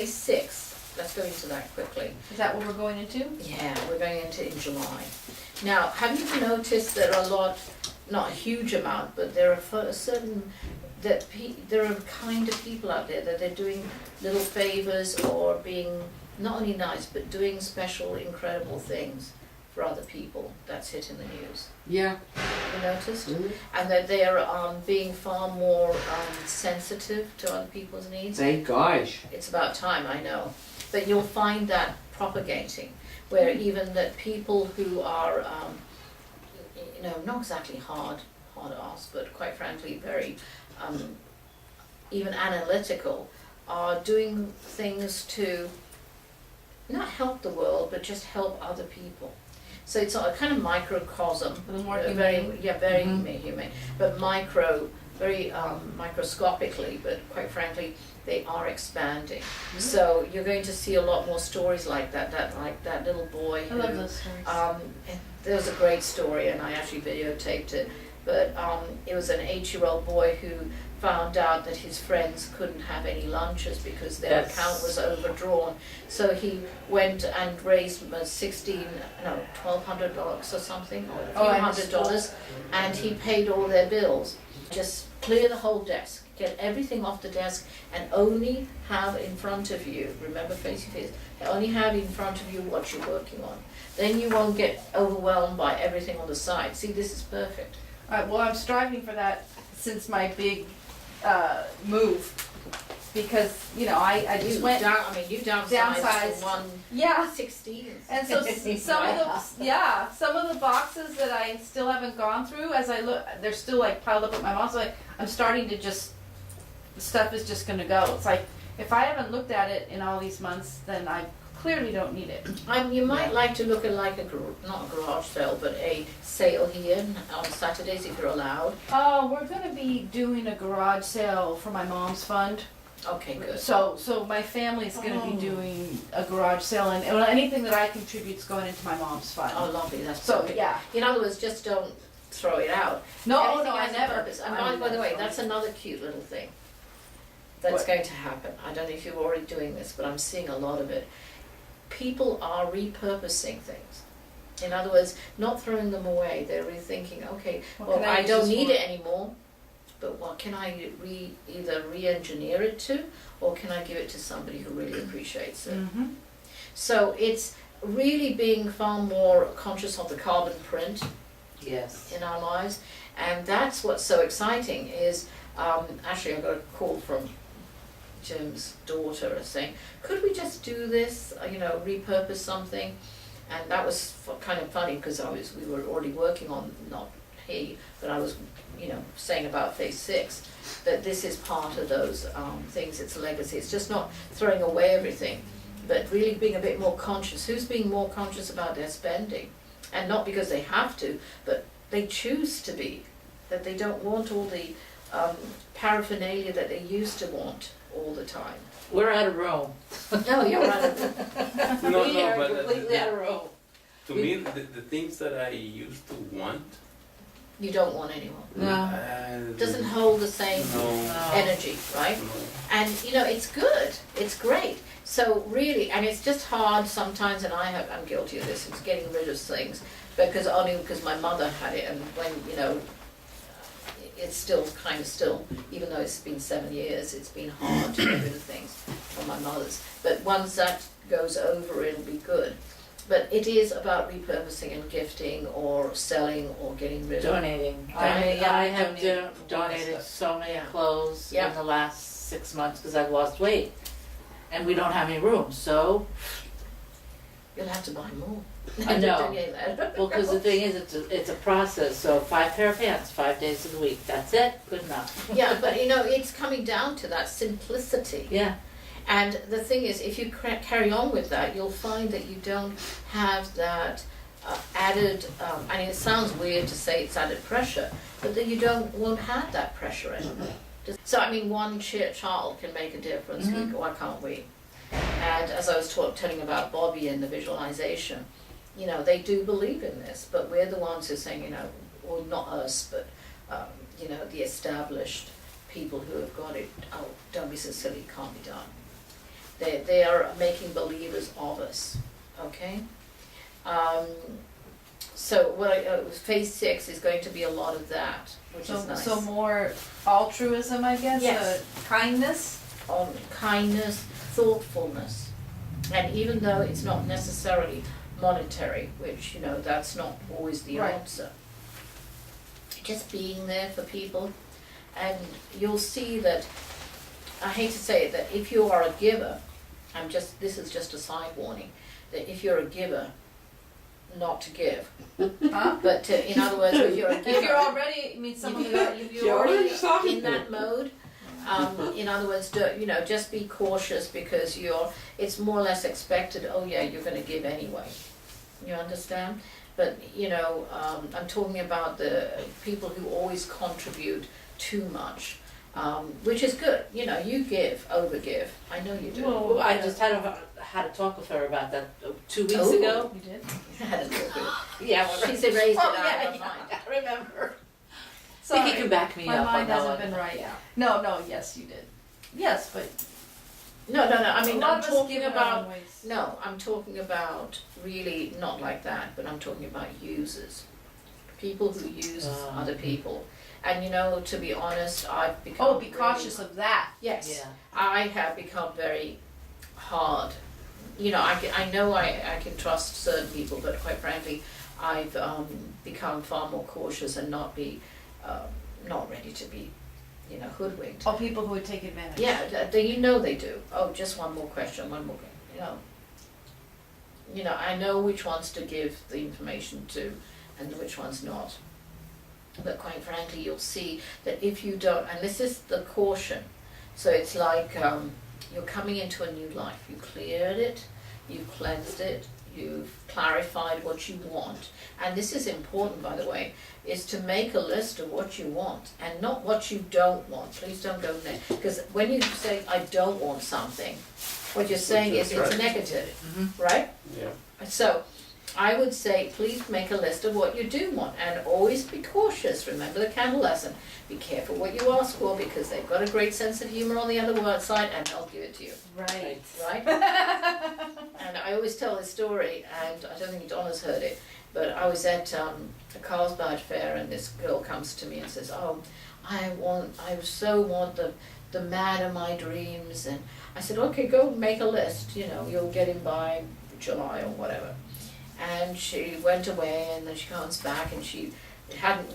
phase 6. Let's go into that quickly. Is that what we're going into? Yeah, we're going into in July. Now, have you noticed there are a lot, not a huge amount, but there are a certain, there are kind of people out there that they're doing little favors or being not only nice, but doing special, incredible things for other people. That's hitting the news. Yeah. You noticed? Mm-hmm. And that they're being far more sensitive to other people's needs. Thank gosh. It's about time, I know. But you'll find that propagating, where even that people who are, you know, not exactly hard ass, but quite frankly very even analytical, are doing things to not help the world, but just help other people. So it's a kind of microcosm. A little more very, humane. yeah, very humane, but very microscopically, but quite frankly, they are expanding. So you're going to see a lot more stories like that little boy I who, love those stories. and there was a great story, and I actually videotaped it, but it was an 8-year-old boy who found out that his friends couldn't have any lunches because their Yes. account was overdrawn. So he went and raised $1,200 or something, or a few $100, and he paid all their bills. Just clear the whole desk, get everything off the desk, and only have in front of you, remember face to face, only have in front of you what you're working on. Then you won't get overwhelmed by everything on the side. See, this is perfect. Well, I'm striving for that since my big move, because, you know, I just went, You downsized to yeah, 1/16. and so some of the boxes that I still haven't gone through, as I look, they're still like piled up at my mom's, like, I'm starting to just, the stuff is just gonna go. It's like, if I haven't looked at it in all these months, then I clearly don't need it. You might like to look at like not a garage sale, but a sale here on Saturdays if you're allowed. Oh, we're gonna be doing a garage sale for my mom's fund. Okay, good. So my family's gonna be doing a garage sale, and anything that I contribute's going into my mom's fund. Oh, lovely, that's So, perfect. yeah. In other words, just don't throw it out. No, Everything I has a never. purpose. And by the way, that's another cute little thing that's What? going to happen. I don't know if you're already doing this, but I'm seeing a lot of it. People are repurposing things. In other words, not throwing them away. They're rethinking, okay, What well, can I I use don't this need for? it anymore, but what can I either re-engineer it to, or can I give it to somebody who really appreciates it? Mm-hmm. So it's really being far more conscious of the carbon print Yes. in our lives, and that's what's so exciting is, actually I got a call from Jim's daughter saying, could we just do this, repurpose something? And that was kind of funny because we were already working on, not he, but I was, saying about phase 6, that this is part of those things, it's a legacy. It's just not throwing away everything, but really being a bit more conscious. Who's being more conscious about their spending? And not because they have to, but they choose to be, that they don't want all the paraphernalia that they used to want all the time. We're out of room. No, you're right. We are but completely out of room. to me, the things that I used to want You don't want anyone. No. Doesn't hold the same No. energy, right? No. And it's good, it's great. So really, and it's just hard sometimes, and I'm guilty of this, it's getting rid of things, because my mother had it, and when, it's still even though it's been 7 years, it's been hard to get rid of things from my mother's. But once that goes over, it'll be good. But it is about repurposing and gifting or selling or getting rid of. Donating. Donating, I yeah, have donating. donated so many Yeah. clothes Yeah. in the last 6 months because I've lost weight. And we don't have any room, so, You'll have to buy more. I know. Donate that. well, because the thing is, it's a process, so 5 pair of pants, 5 days of the week, that's it, good enough. Yeah, but it's coming down to that simplicity. Yeah, And the thing is, if you carry on with that, you'll find that you don't have that added, it sounds weird to say it's added pressure, but that you won't have that pressure anymore. So, one child can make a difference. Why can't we? And as I was telling about Bobby and the visualization, they do believe in this, but we're the ones who are saying, well, not us, but, the established people who have got it, oh, don't be so silly, it can't be done. They are making believers of us, okay? So phase 6 is going to be a lot of that, which is nice. So more altruism, I guess. Yes. Kindness. On kindness, thoughtfulness, and even though it's not necessarily monetary, which that's not always the Right. answer. Just being there for people, and you'll see that. I hate to say it, that if you are a giver, this is just a side warning, that if you're a giver, not to give. Huh? But in other words, if you're a giver, If you're already, it means someone if you're already in that mode, in other words, just be cautious because it's more or less expected, oh yeah, you're gonna give anyway. You understand? But, I'm talking about the people who always contribute too much. Which is good, you give, overgive, I know you do. Well, I just had a talk with her about that 2 weeks Oh. ago. You did? Had a talk with- Yeah, She's erased it Oh, out of yeah, her mind. I remember. Sorry. Vicky can back me My up mind on hasn't that. been right. No, yes, you did. Yes, but No, I mean, a lot I'm of us talking give in our about, own ways. no, I'm talking about really not like that, but I'm talking about users. People who use other people. And to be honest, I've become Oh, be cautious of that. Yes, Yeah. I have become very hard. I know I can trust certain people, but quite frankly, I've become far more cautious and not ready to be, hoodwinked. Oh, people who would take advantage. Yeah, they do. Oh, just one more question, I know which ones to give the information to and which ones not. But quite frankly, you'll see that if you don't, and this is the caution, so it's like you're coming into a new life. You cleared it, you've cleansed it, you've clarified what you want. And this is important, by the way, is to make a list of what you want and not what you don't want. Please don't go there. Because when you say, I don't want something, what you're saying is it's negative, right? Yeah. So I would say, please make a list of what you do want and always be cautious. Remember the candle lesson. Be careful what you ask for because they've got a great sense of humor on the other side and they'll give it to you. Right. Right? And I always tell this story, and I don't think Donna's heard it, but I was at a Carlsbad fair and this girl comes to me and says, oh, I so want the man of my dreams. And I said, okay, go make a list, you'll get him by July or whatever. And she went away and then she comes back and she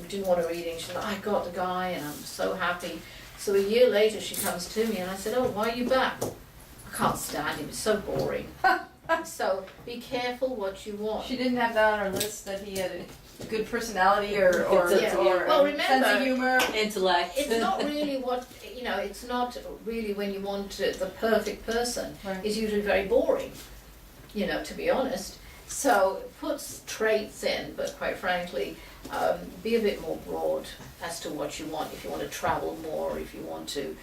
didn't want to read it. She said, I got the guy and I'm so happy. So a year later she comes to me and I said, oh, why are you back? I can't stand him, it's so boring. So be careful what you want. She didn't have that on her list that he had a good personality or Yeah. Well, a sense of remember, humor. Intellect. it's not really it's not really when you want the perfect person. Right. It's usually very boring, to be honest. So put traits in, but quite frankly, be a bit more broad as to what you want. If you want to travel more, if you want to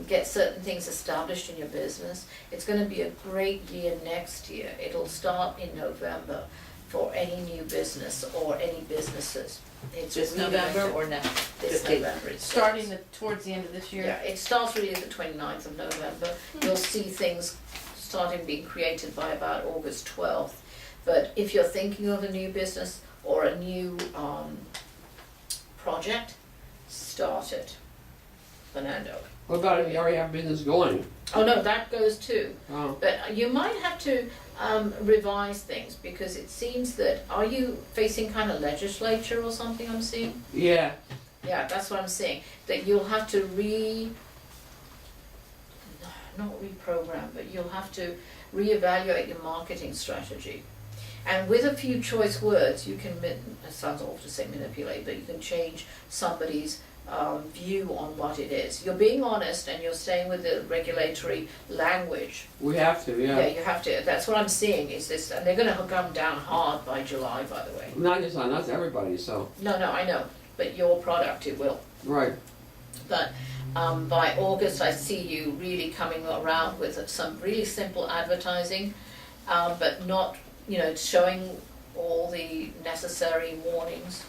get certain things established in your business, it's going to be a great year next year. It'll start in November for any new business or any businesses. It's This really November going to- or next? This November. It Starting starts. towards the end of this year. Yeah, it starts really the 29th of November. You'll see things starting being created by about August 12th. But if you're thinking of a new business or a new project, start it. Fernando. What about if you already have business going? Oh no, that goes too. Oh, But you might have to revise things because it seems that, are you facing kind of legislature or something I'm seeing? yeah. Yeah, that's what I'm saying. That you'll have to not reprogram, but you'll have to reevaluate your marketing strategy. And with a few choice words, you can, it sounds awful to say manipulate, but you can change somebody's view on what it is. You're being honest and you're staying with the regulatory language. We have to, Yeah, yeah. you have to. That's what I'm seeing is this, and they're going to come down hard by July, by the way. Not just on us, everybody, so. No, I know, but your product, it will. Right. But by August, I see you really coming around with some really simple advertising, but not, showing all the necessary warnings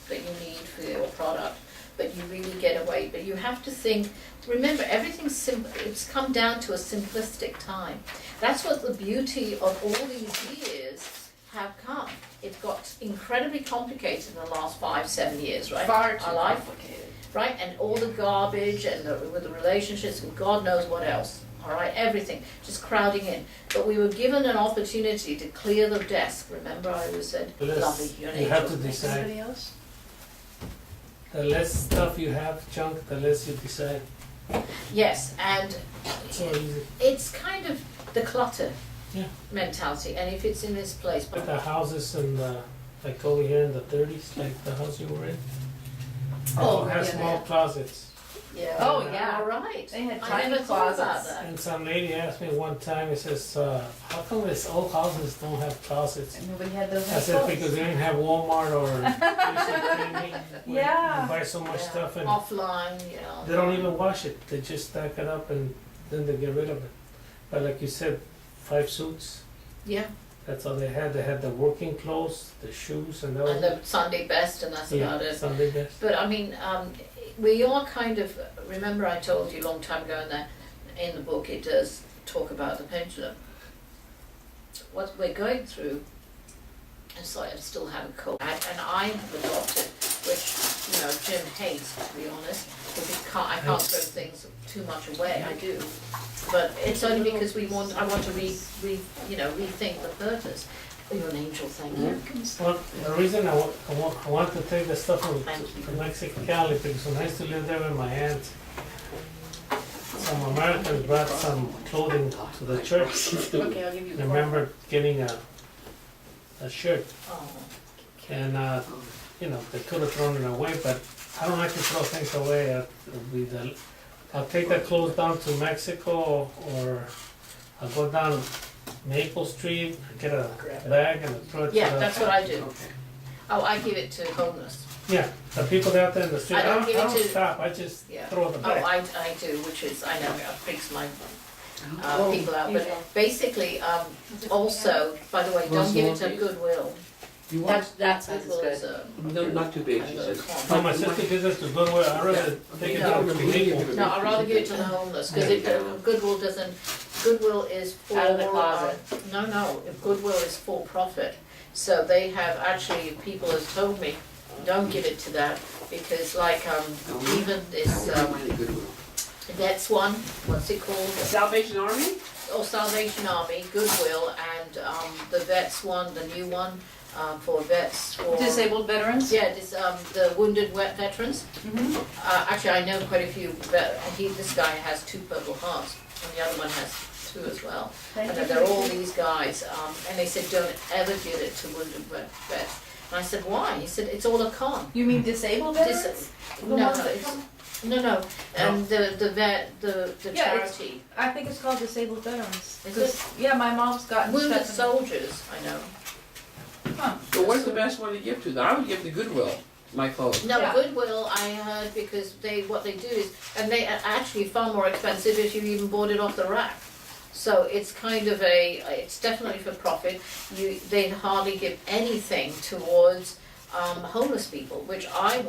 that you need for your product. but you really get away. But you have to think, remember, everything's simple, it's come down to a simplistic time. That's what the beauty of all these years have come. It got incredibly complicated in the last 5-7 years, right? Far too Our life, complicated. right? And all the garbage and with the relationships and God knows what else. All right, everything just crowding in. But we were given an opportunity to clear the desk. Remember, I always said, Less- lovely, you're an you have angel. to decide. Anybody else? The less stuff you have, junk, the less you decide. Yes, and It's so easy. it's kind of the clutter Yeah. mentality. And if it's in this place, But the houses in the, like over here in the 30s, like the house you were in, all have yeah, small closets. yeah. Oh, yeah. All right. They had I tiny never thought about closets. that. And some lady asked me one time, it says, how come these old houses don't have closets? And nobody had those I said, clothes. because they didn't have Walmart or JCPenney, where Yeah. you buy so much Yeah. stuff and Offline, you know. they don't even wash it. They just stack it up and then they get rid of it. But like you said, 5 suits, Yeah, that's all they had. They had the working clothes, the shoes, and that was and the Sunday best, and that's about it. Sunday best. But I mean, we are kind of, remember I told you a long time ago in the book, it does talk about the pendulum. What we're going through, and so I still have a cold, and I have adopted, which, you know, Jim hates, to be honest, because I can't throw things too much away, I do. But it's only because I want to rethink the purpose. Oh, you're an angel, thank you. Well, the reason I want to take the stuff Thank you. from Mexico, Cali, because when I used to live there with my aunt, some Americans brought some clothing to the church. Okay, I'll give you I remember getting a shirt, Oh, and they could have thrown it away, but I don't like to throw things away. I'll take the clothes down to Mexico, or I'll go down Maple Street, get a bag and throw it to yeah, the... that's what I do. Okay. Oh, I give it to homeless. Yeah, the people out there in the street, I don't give it to- stop, I just Yeah. throw the Oh, bag. I do, which is, I know, it freaks my Oh, people out, but basically, also, by the way, don't give it to Goodwill. You want? That sounds Goodwill is good. No, not too big, she said. No, my sister gives it to Goodwill, I'd rather take it No. down to Maple. No, I'd rather give it to the homeless, because Goodwill doesn't, Goodwill is for. Out of the closet. No, if Goodwill is for profit, so they have actually, people have told me, don't give it to that, because like, even this, I don't mind the Goodwill. that's one, what's it called? Salvation Army? Or Salvation Army, Goodwill, and the vets one, the new one, for vets, for. Disabled veterans? Yeah, the wounded veterans. Mhm. Actually, I know quite a few, this guy has 2 Purple Hearts, and the other one has 2 as well. Thank And you. they're all these guys, and they said, don't ever give it to wounded vets. And I said, why? He said, it's all a con. You mean disabled veterans? The No, ones no, that it's, come- no, and the Yeah, charity. I think it's called disabled veterans. Is 'Cause, yeah, my mom's gotten Wounded stuff. soldiers, I know. Huh. So what's the best one to give to? I would give to Goodwill, my clothes. No, Yeah. Goodwill, I heard, because what they do is, and they are actually far more expensive if you even bought it off the rack. So it's kind of it's definitely for profit. They hardly give anything towards homeless people, which I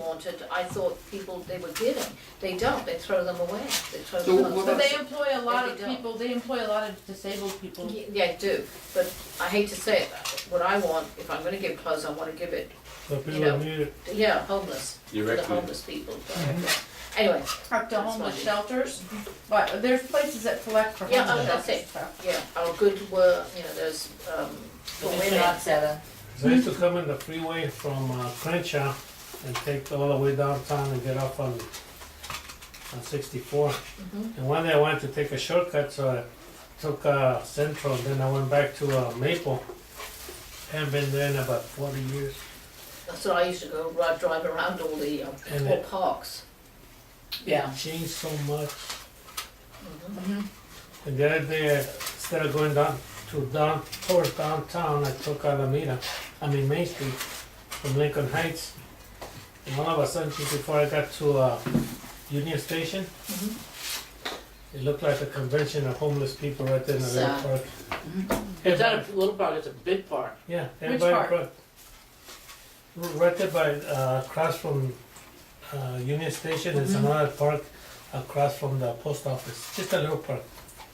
thought they were giving. They don't, they throw them away. They throw So them what But away. they employ a lot They of don't. people, they employ a lot of disabled people. Yeah, I do, but I hate to say it, what I want, if I'm gonna give clothes, I wanna give it, The people know, that need it. yeah, homeless, to the Directly. homeless people. Anyway, Up to That's homeless fine. shelters, but there's places that collect for Yeah, homeless that's shelters it. and stuff. yeah, our Goodwill, there's, for It's women. not 7. So I used to come in the freeway from Crenshaw and take all the way downtown and get off on 64. Mhm. And one day I wanted to take a shortcut, so I took Central, then I went back to Maple. Haven't been there in about 40 years. That's what I used to go, drive around all the, And all it- parks. Yeah. It changed so much. Mhm. And the other day, instead of going towards downtown, I took Main Street from Lincoln Heights. And all of a sudden, just before I got to Union Station, Mhm. it looked like a convention of homeless people right there in the little Sad. park. It's not a little park, it's a big park. Yeah, Which everybody park? brought. Right there by, across from Union Station, there's another park across from the post office, just a little park.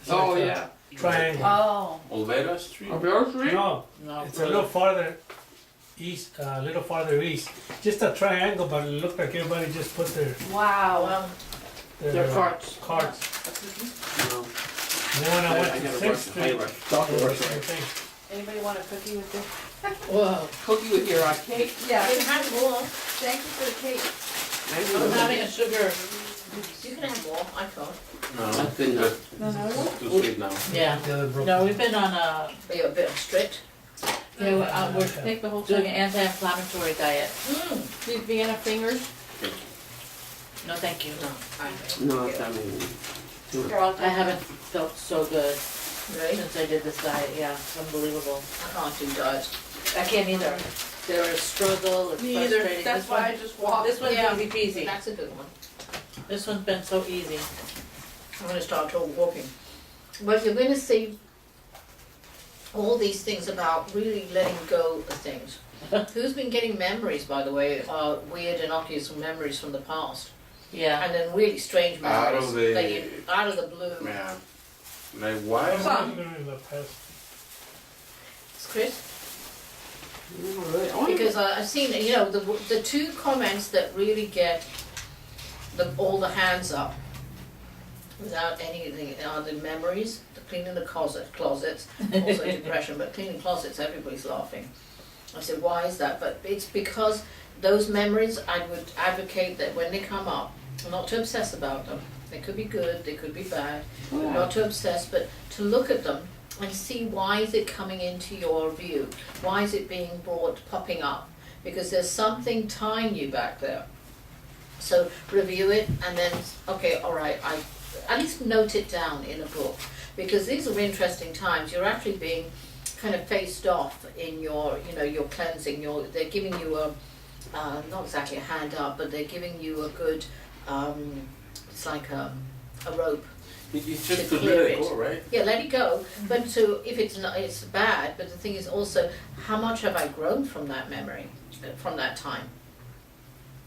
It's Oh, like a yeah. Triangle. Oh, Olvera Street? On Bear Street? No, No, it's a little farther east, a little farther east. Just a triangle, but it looked like everybody just put wow. Well, Their carts. carts. No. And then when I went I to gotta Sixth brush Street, my Doctor it was the brush same my thing. Anybody want a cookie with this? Whoa. cookie with your cake. Yeah, you can have more, thank you for the cake. I'm having a sugar. you can have more, I can't. No, That's good enough. No, no, too sweet now. Yeah. The other broke. No, we've been on a, But you're a bit strict. we're take the whole doing thing. an anti-inflammatory diet. Mm. Vienna fingers. No, thank you. No, I No, it's not me. I haven't felt so good Really? since I did this diet, yeah, it's unbelievable. I can't do diets. I can't either. They're a struggle, it's Me either, frustrating. that's This why one- I just walk. This one's Yeah. easy peasy. That's a good one. This one's been so easy. I'm gonna start walking. But you're gonna see all these things about really letting go of things. Who's been getting memories, by the way, weird innocuous memories from the past? Yeah. And then really strange Out memories of the- that you, out of the blue. Yeah. Like why? Some. In the past. Chris? Not really. I wanna- Because I've seen, the two comments that really get all the hands up without anything are the memories, the cleaning the closets, also depression, but cleaning closets, everybody's laughing. I said, why is that? But it's because those memories, I would advocate that when they come up, not to obsess about them. They could be good, they could be bad, not to obsess, but to look at them and see why is it coming into your view? Why is it being popping up? Because there's something tying you back there. So review it and then, okay, all right, I at least note it down in a book. Because these are interesting times. You're actually being kind of faced off in your, your cleansing. They're giving you not exactly a hand up, but they're giving you a good, it's like a rope. It's just To to clear let it it. go, right? Yeah, let it go. But if it's not, it's bad. But the thing is also, how much have I grown from that memory, from that time?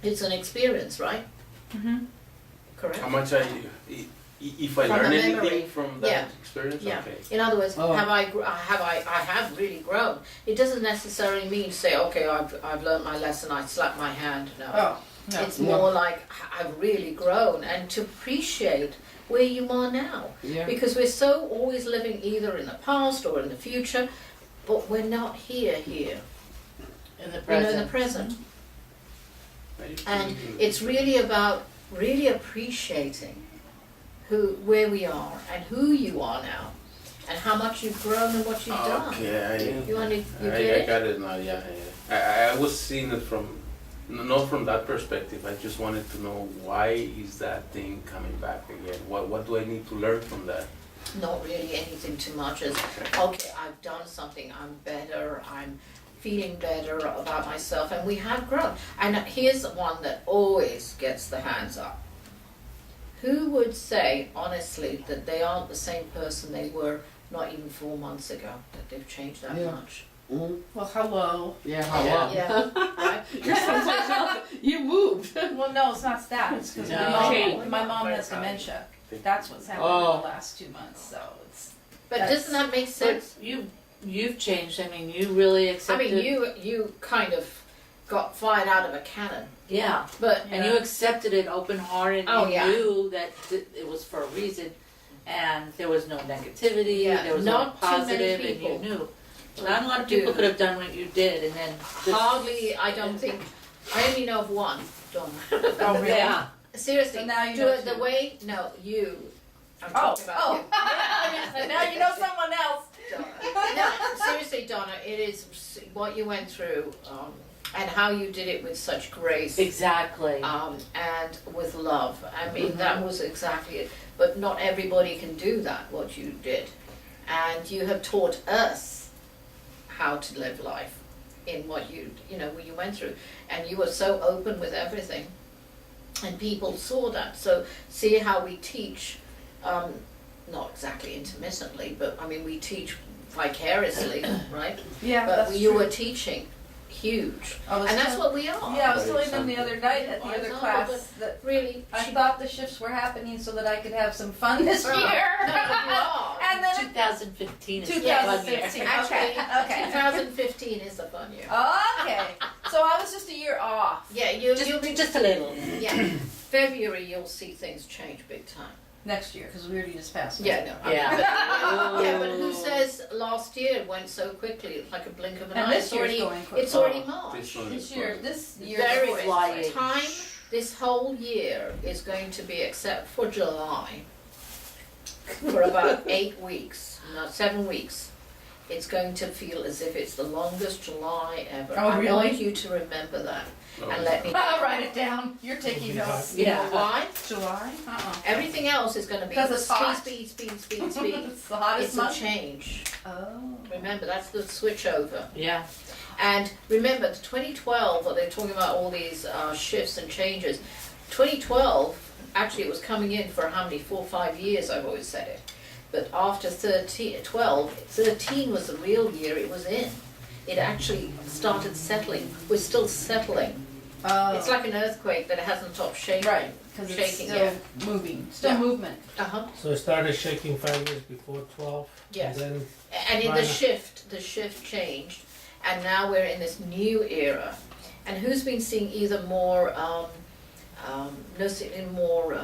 It's an experience, right? Mm-hmm. Correct. How much if I From learn the anything memory. from that Yeah. experience, Yeah. okay. In other words, Oh. I have really grown. It doesn't necessarily mean say, okay, I've learned my lesson. I slapped my hand. No. Oh, no. It's more like I've really grown, and to appreciate where you are now. Yeah. Because we're so always living either in the past or in the future, but we're not here. In the In the present. present. Right? And it's really about really appreciating where we are and who you are now, and how much you've grown and what you've done. Okay, You want to, you I get it? got it now, yeah. I was seeing it from, not from that perspective, I just wanted to know why is that thing coming back again? What do I need to learn from that? Not really anything too much as, okay, I've done something, I'm better, I'm feeling better about myself, and we have grown. And here's one that always gets the hands up. Who would say, honestly, that they aren't the same person they were not even 4 months ago, that they've changed that Yeah. much? Mm. Well, hello. Yeah, how Yeah. long? Yeah. You're supposed to you moved. Well, no, it's not that. It's because No. my mom has dementia. That's what's happened in Oh. the last 2 months, so it's. But That's- doesn't that make But sense? you've changed, I mean, you really I accepted. mean, you kind of got fired out of a cannon, Yeah, but and you accepted it open-hearted, Oh, and yeah. you knew that it was for a reason, and there was no negativity, Yeah, there was not no too many positive, and you people knew. Not a lot of people do. could have done what you did, and then. this- hardly, I don't think, I only know of one, Donna. Oh, really? Yeah, Seriously, So now you do know it the two. way, no, you. I'm Oh, talking about you. now you know someone else. Donna. No, seriously, Donna, it is what you went through, and how you did it with such grace, exactly. and with love. I mean, Mm-hmm. that was exactly it. But not everybody can do that, what you did. And you have taught us how to live life in what what you went through. And you were so open with everything. And people saw that. So see how we teach, not exactly intermittently, but I mean, we teach vicariously, right? Yeah, But that's you true. were teaching huge. I was And that's tell- what we are. Yeah, I was Very telling them the other night at the For other example, class that Really, I she- thought the shifts were happening so that I could have some fun this year. No, you are. And then 2015 is 2015. Actually, Okay. 2015 is a fun year. Okay, so I was just a year off. Yeah, you'll be Just a little. yeah. February, you'll see things change big time. Next year, because we already just passed. Yeah, no. I mean, Yeah. but, yeah, but who says last year went so quickly? It's like a blink of an And eye. this It's year's already, going quick. it's already This March. one This is year, fun. this year. Very is flying. time. This whole year is going to be, except for July, for about 8 weeks, not 7 weeks. It's going to feel as if it's the longest July ever. Oh, I really? want you to remember that Oh, and let me. I'll write it down. You're taking notes. You know Yeah. why? July? Everything else is going to be 'Cause it's hot. speed, speed, speed, speed. It's the hottest It's a month. change. Oh. Remember, that's the switch over. Yeah. And remember, the 2012, they're talking about all these shifts and changes. 2012, actually, it was coming in for how many? 4 or 5 years, I've always said it. But after 13 was the real year it was in. It actually started settling. We're still settling. Oh. It's like an earthquake that hasn't stopped shaking. Right, because it's Shaking, still moving. Still Yeah. movement. Uh-huh. So it started shaking 5 years before 12. Yes. And then And in Right. the shift changed, and now we're in this new era. And who's been seeing either more, noticing more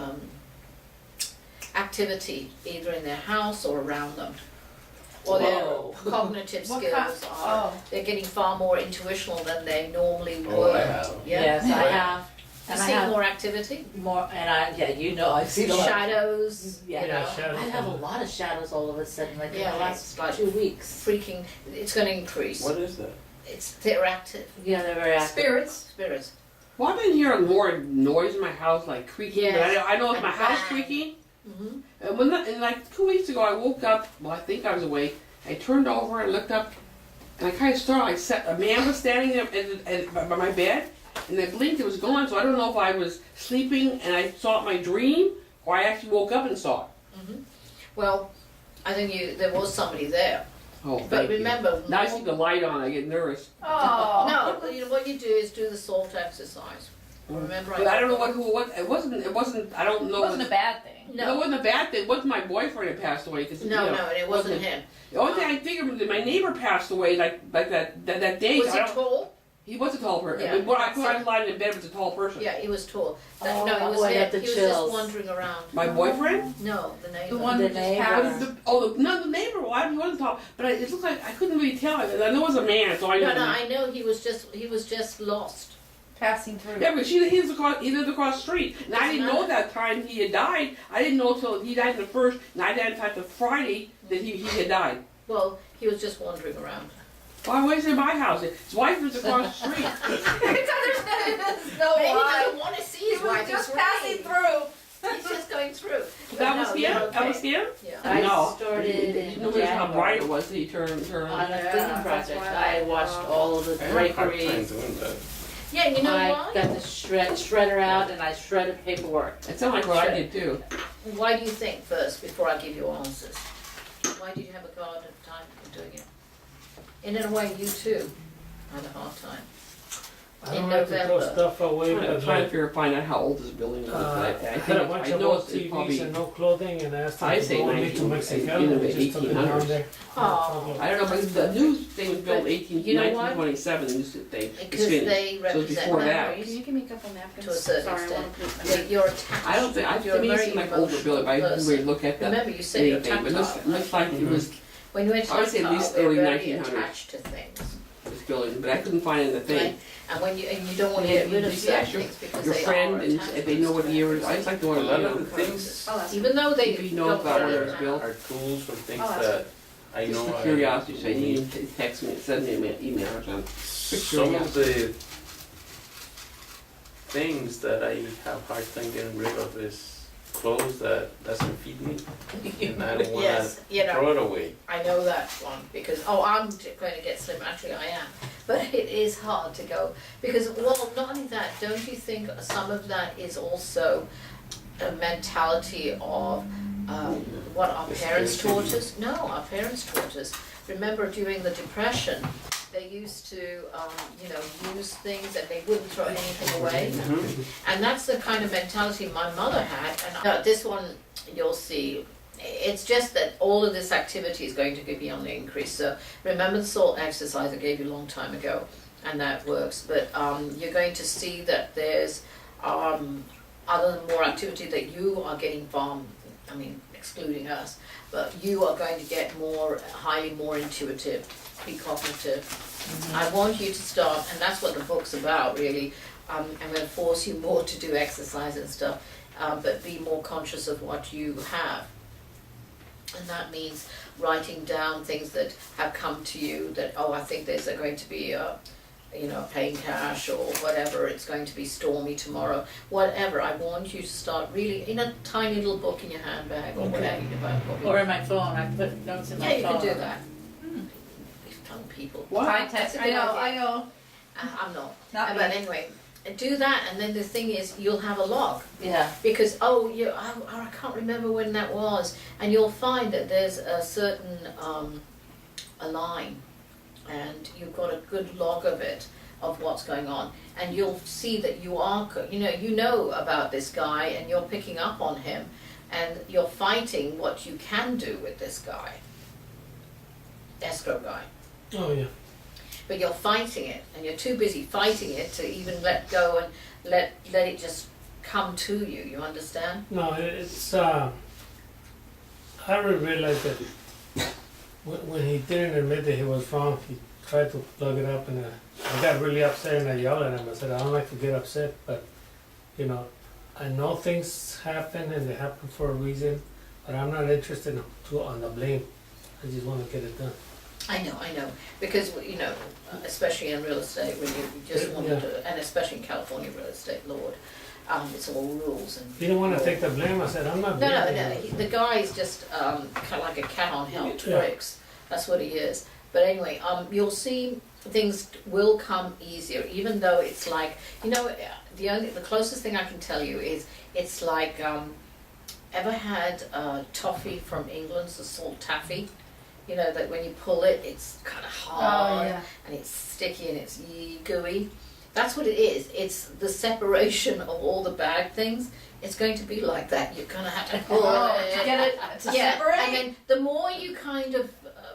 activity either in their house or around them? Or Whoa. their cognitive What skills kind- are, oh. they're getting far more intuitional than they normally were. Oh, I have. Yeah? Yes, I have. You And I see have more activity? more, and I've seen a lot. Shadows, Yeah. you know, Yeah, shadows. I have a lot of shadows all of a sudden, like in Yeah, the last it's like 2 weeks. freaking, it's gonna increase. What is that? They're active, Yeah, they're very active. Spirits. spirits. Well, I've been hearing more noise in my house, like creaking. But Yes. I know it's And my house bang. creaking. Mm-hmm. And like 2 weeks ago, I woke up. Well, I think I was awake. I turned over and looked up, and I kind of startled. A man was standing there by my bed, and I blinked. It was gone. So I don't know if I was sleeping and I saw it in my dream, or I actually woke up and saw it. Well, I think there was somebody there. Oh, But thank you. remember, Now I see the light on. I get nervous. Oh. no, you know, what you do is do the salt exercise. Remember, But I don't know who it was. It wasn't. I don't It know. wasn't a bad thing. It No, wasn't a bad thing. It wasn't my boyfriend that passed away. Cause, no, and it wasn't him. The only thing I figured was that my neighbor passed away like that day. Was I he don't- tall? He was a tall person. Yeah. When I was lying in bed, was a tall person. Yeah, he was tall. Oh, No, he was I there. got the He was chills. just wandering around. My boyfriend? No, the neighbor. The one The who just neighbor. passed. The neighbor. Well, he wasn't tall, but it looked like I couldn't really tell. I know it was a man, so I knew. No, I know he was just lost. Passing through. Yeah, but he lived across the street, and I didn't know that time he had died. I didn't know until he died the first, and I died on the Friday that he had died. Well, he was just wandering around. Why was he in my house? His wife was across the street. No Maybe he lie. doesn't want to see He his wife. was just He's passing running. through. He's just going through. That No, was him. you're That was okay. him. Yeah. I No. started in You know how bright it January was that he turned. on a Yeah, cleaning that's project. why I I- washed all of the I have a hard time draperies. doing that. Yeah, you know I why? got the shredder out and I shredded paperwork. It sounded like what I did too. Why do you think first, before I give you answers? Why did you have a garden time for doing it? And in a way, you too had a hard time. I In don't like to throw November. stuff away, I'm but trying to find out how old this building was. But I I think had a bunch I of know old it's TVs probably. and no clothing, and I asked them I to say go with me 19, to Mexico, you know, and we the just took it 1800s. down there. Oh. I don't know, but the new thing was built But you know what? 1927. The new thing. Because finished. they So represent before that. memories Can you give me a couple napkins? to a certain Sorry, I extent. wanna put- That you're attached. I don't think. I You're a to me it very seemed like older emotional building. But I didn't really person. look at that. Remember, you say you're Anything, but it tactile. looks like it was When you're I would say at tactile, least we're early very 1900s. attached to things. this building, but I couldn't find it in the thing. Right? And when you don't want to Yeah, get rid of you certain ask your- things because Your they friend, are and if they know what year it is, I just like to A know lot what of year. the things I'll ask even though they If you know don't about put where it it's in built. are tools or things Oh, that's that I Just know for I curiosity, so you need. can text me, send me an email or something. Some of the things that I have hard time getting rid of is clothes that doesn't fit me, and I don't want Yes, you to know. throw it away. I know that one because I'm going to get slim. Actually, I am, but it is hard to go because well, not only that. Don't you think some of that is also a mentality of what our parents taught us? No, our parents taught us. Remember during the Depression, they used to, use things and they wouldn't throw anything away. And that's the kind of mentality my mother had. And this one, you'll see, it's just that all of this activity is going to be on the increase. So remember the salt exercise I gave you a long time ago, and that works. But you're going to see that there's other than more activity that you are getting from, excluding us, but you are going to get highly more intuitive, be cognitive. I want you to start, and that's what the book's about really. I'm going to force you more to do exercise and stuff, but be more conscious of what you have. And that means writing down things that have come to you that, I think there's going to be paying cash or whatever, it's going to be stormy tomorrow, whatever. I want you to start really in a tiny little book in your handbag or whatever. Or in my phone, I put notes in my phone. Yeah, you can do that. Young people. High tech. I know. I'm not. Not But me. anyway, do that, and then the thing is, you'll have a log. Yeah. Because, I can't remember when that was. And you'll find that there's a certain, a line, and you've got a good log of it, of what's going on. And you'll see that you are, you know about this guy, and you're picking up on him, and you're fighting what you can do with this guy. Escrow guy. Oh, yeah. But you're fighting it, and you're too busy fighting it to even let go and let it just come to you. You understand? No, it's, I realized that when he didn't admit that he was wrong, he tried to plug it up, and I got really upset and I yelled at him. I said, I don't like to get upset, but, I know things happen and they happen for a reason, but I'm not interested on the blame. I just want to get it done. I know, because, especially in real estate, when you just want to, and especially in California real estate, Lord, it's all rules and. He didn't want to take the blame. I said, I'm not blaming him. The guy is just kind of like a cat on help Yeah. tricks. That's what he is. But anyway, you'll see things will come easier, even though it's like, the closest thing I can tell you is it's like, ever had toffee from England, the salt taffy? That when you pull it, it's kind of hard and it's sticky and it's gooey. That's what it is. It's the separation of all the bad things. It's going to be like that. You're going to have to pull it. To get it to separate? And then the more you kind of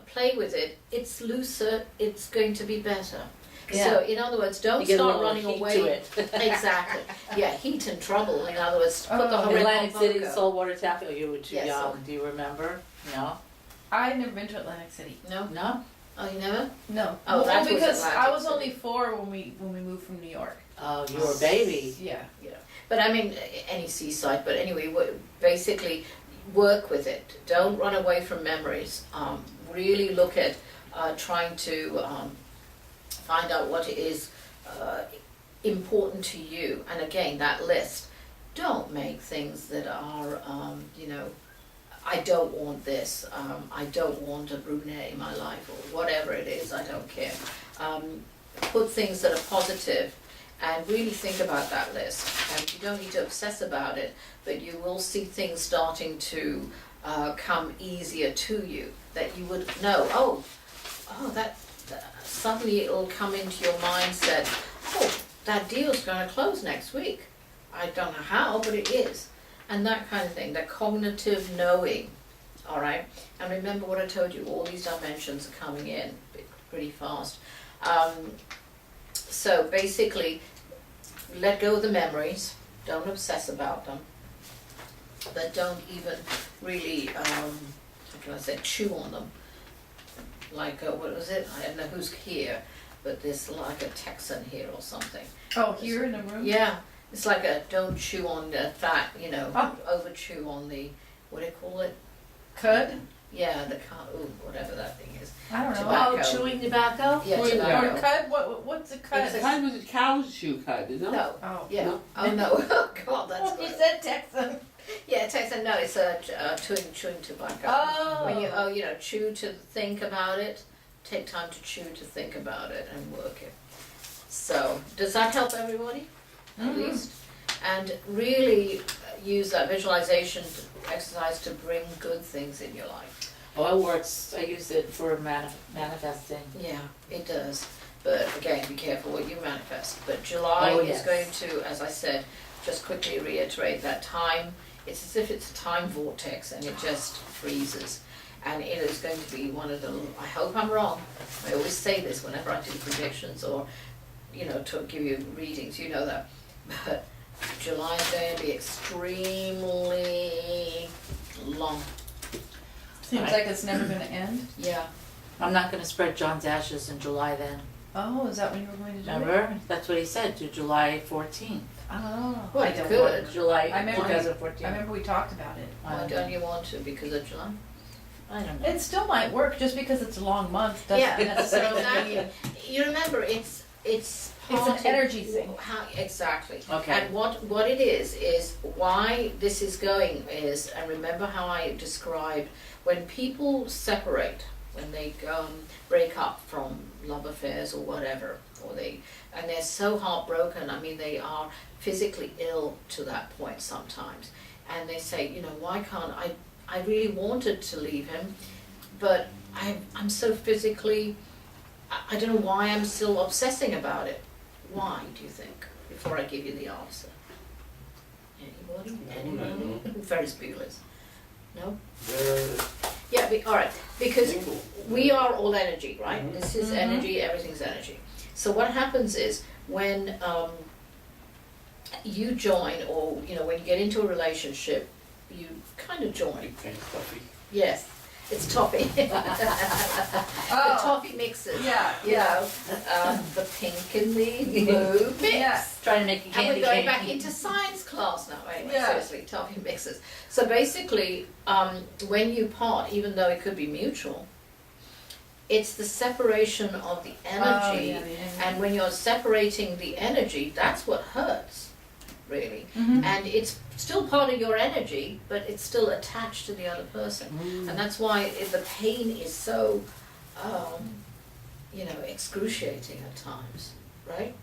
play with it, it's looser, it's going to be better. Yeah. So, in other words, don't You get a start little running heat away. to it. Exactly. Yeah, heat and trouble. In other words, put the whole Atlantic City vodka. saltwater taffy. Oh, you were too Yes, young. so- Do you remember? No. I've never been to Atlantic City. No? No. Oh, you never? No. Oh, that was because Atlantic I was City. only 4 when we moved from New York. Oh, you were a baby. Yeah. But I mean, any seaside. But anyway, basically, work with it. Don't run away from memories. Really look at trying to find out what is important to you. And again, that list. Don't make things that are, I don't want this. I don't want a brunette in my life, or whatever it is. I don't care. Put things that are positive. And really think about that list. And you don't need to obsess about it, but you will see things starting to come easier to you, that you would know, that suddenly it'll come into your mindset, that deal's going to close next week. I don't know how, but it is. And that kind of thing, the cognitive knowing, all right? And remember what I told you, all these dimensions are coming in pretty fast. So basically, let go of the memories, don't obsess about them, but don't even really, how can I say, chew on them. Like, what was it? I don't know who's here, but there's like a Texan here or something. Oh, here in the room? Yeah, it's like a don't chew on the fat, over chew on the, what do you call it? Cud? Yeah, the whatever that thing is. I don't know. Tobacco. Oh, chewing tobacco? Yeah, Chewing tobacco. Or cud? What's a cud? It's Cud was a cow's shoe cud, isn't it? No, Oh. yeah. No? Oh no, oh God, that's You good. said Texan. Yeah, Texan. No, it's a chewing tobacco. Oh. When you chew to think about it, take time to chew to think about it and work it. So, does that help everybody? At least, and really use that visualization exercise to bring good things in your life. Oh, it works. I use it for manifesting. Yeah, it does. But again, be careful what you manifest. But July Oh, is yes. going to, as I said, just quickly reiterate that time. It's as if it's a time vortex and it just freezes. And it is going to be one of the, I hope I'm wrong. I always say this whenever I do predictions or, to give you readings, you know that. But July is going to be extremely long. Seems like it's never gonna end. Yeah. I'm not gonna spread John's ashes in July then. Oh, is that when you were going to do it? Remember? That's what he said, to July 14th. Oh. Well, I you don't could. want- July I remember- 2014. I remember we talked about it. Why don't you want to? Because of July? I don't know. It still might work, just because it's a long month doesn't Yeah, necessarily exactly. mean You remember, it's it's part an of energy thing. How, exactly. Okay. And what it is why this is going is, and remember how I described, when people separate, when they break up from love affairs or whatever, and they're so heartbroken, I mean, they are physically ill to that point sometimes. And they say, why can't I really wanted to leave him, but I'm so physically, I don't know why I'm still obsessing about it. Why, do you think? Before I give you the answer. Anybody? Anyone? Ferris Bueller's. No? Yeah, alright, because we are all energy, right? Mhm. This is Mhm. energy, everything's energy. So what happens is, when you join, or, when you get into a relationship, you kind of join. Big fan of coffee. Yes, it's toffee. The Oh, toffee mixes. yeah, The pink and the blue mix. Yeah. Trying to make a And candy we're going cane. back into science class now, anyway, Yeah. seriously, toffee mixes. So basically, when you part, even though it could be mutual, it's the separation of the energy. And when you're separating the energy, that's what hurts, really. Mhm. And it's still part of your energy, but it's still attached to the other person. And that's why the pain is so, excruciating at times, right?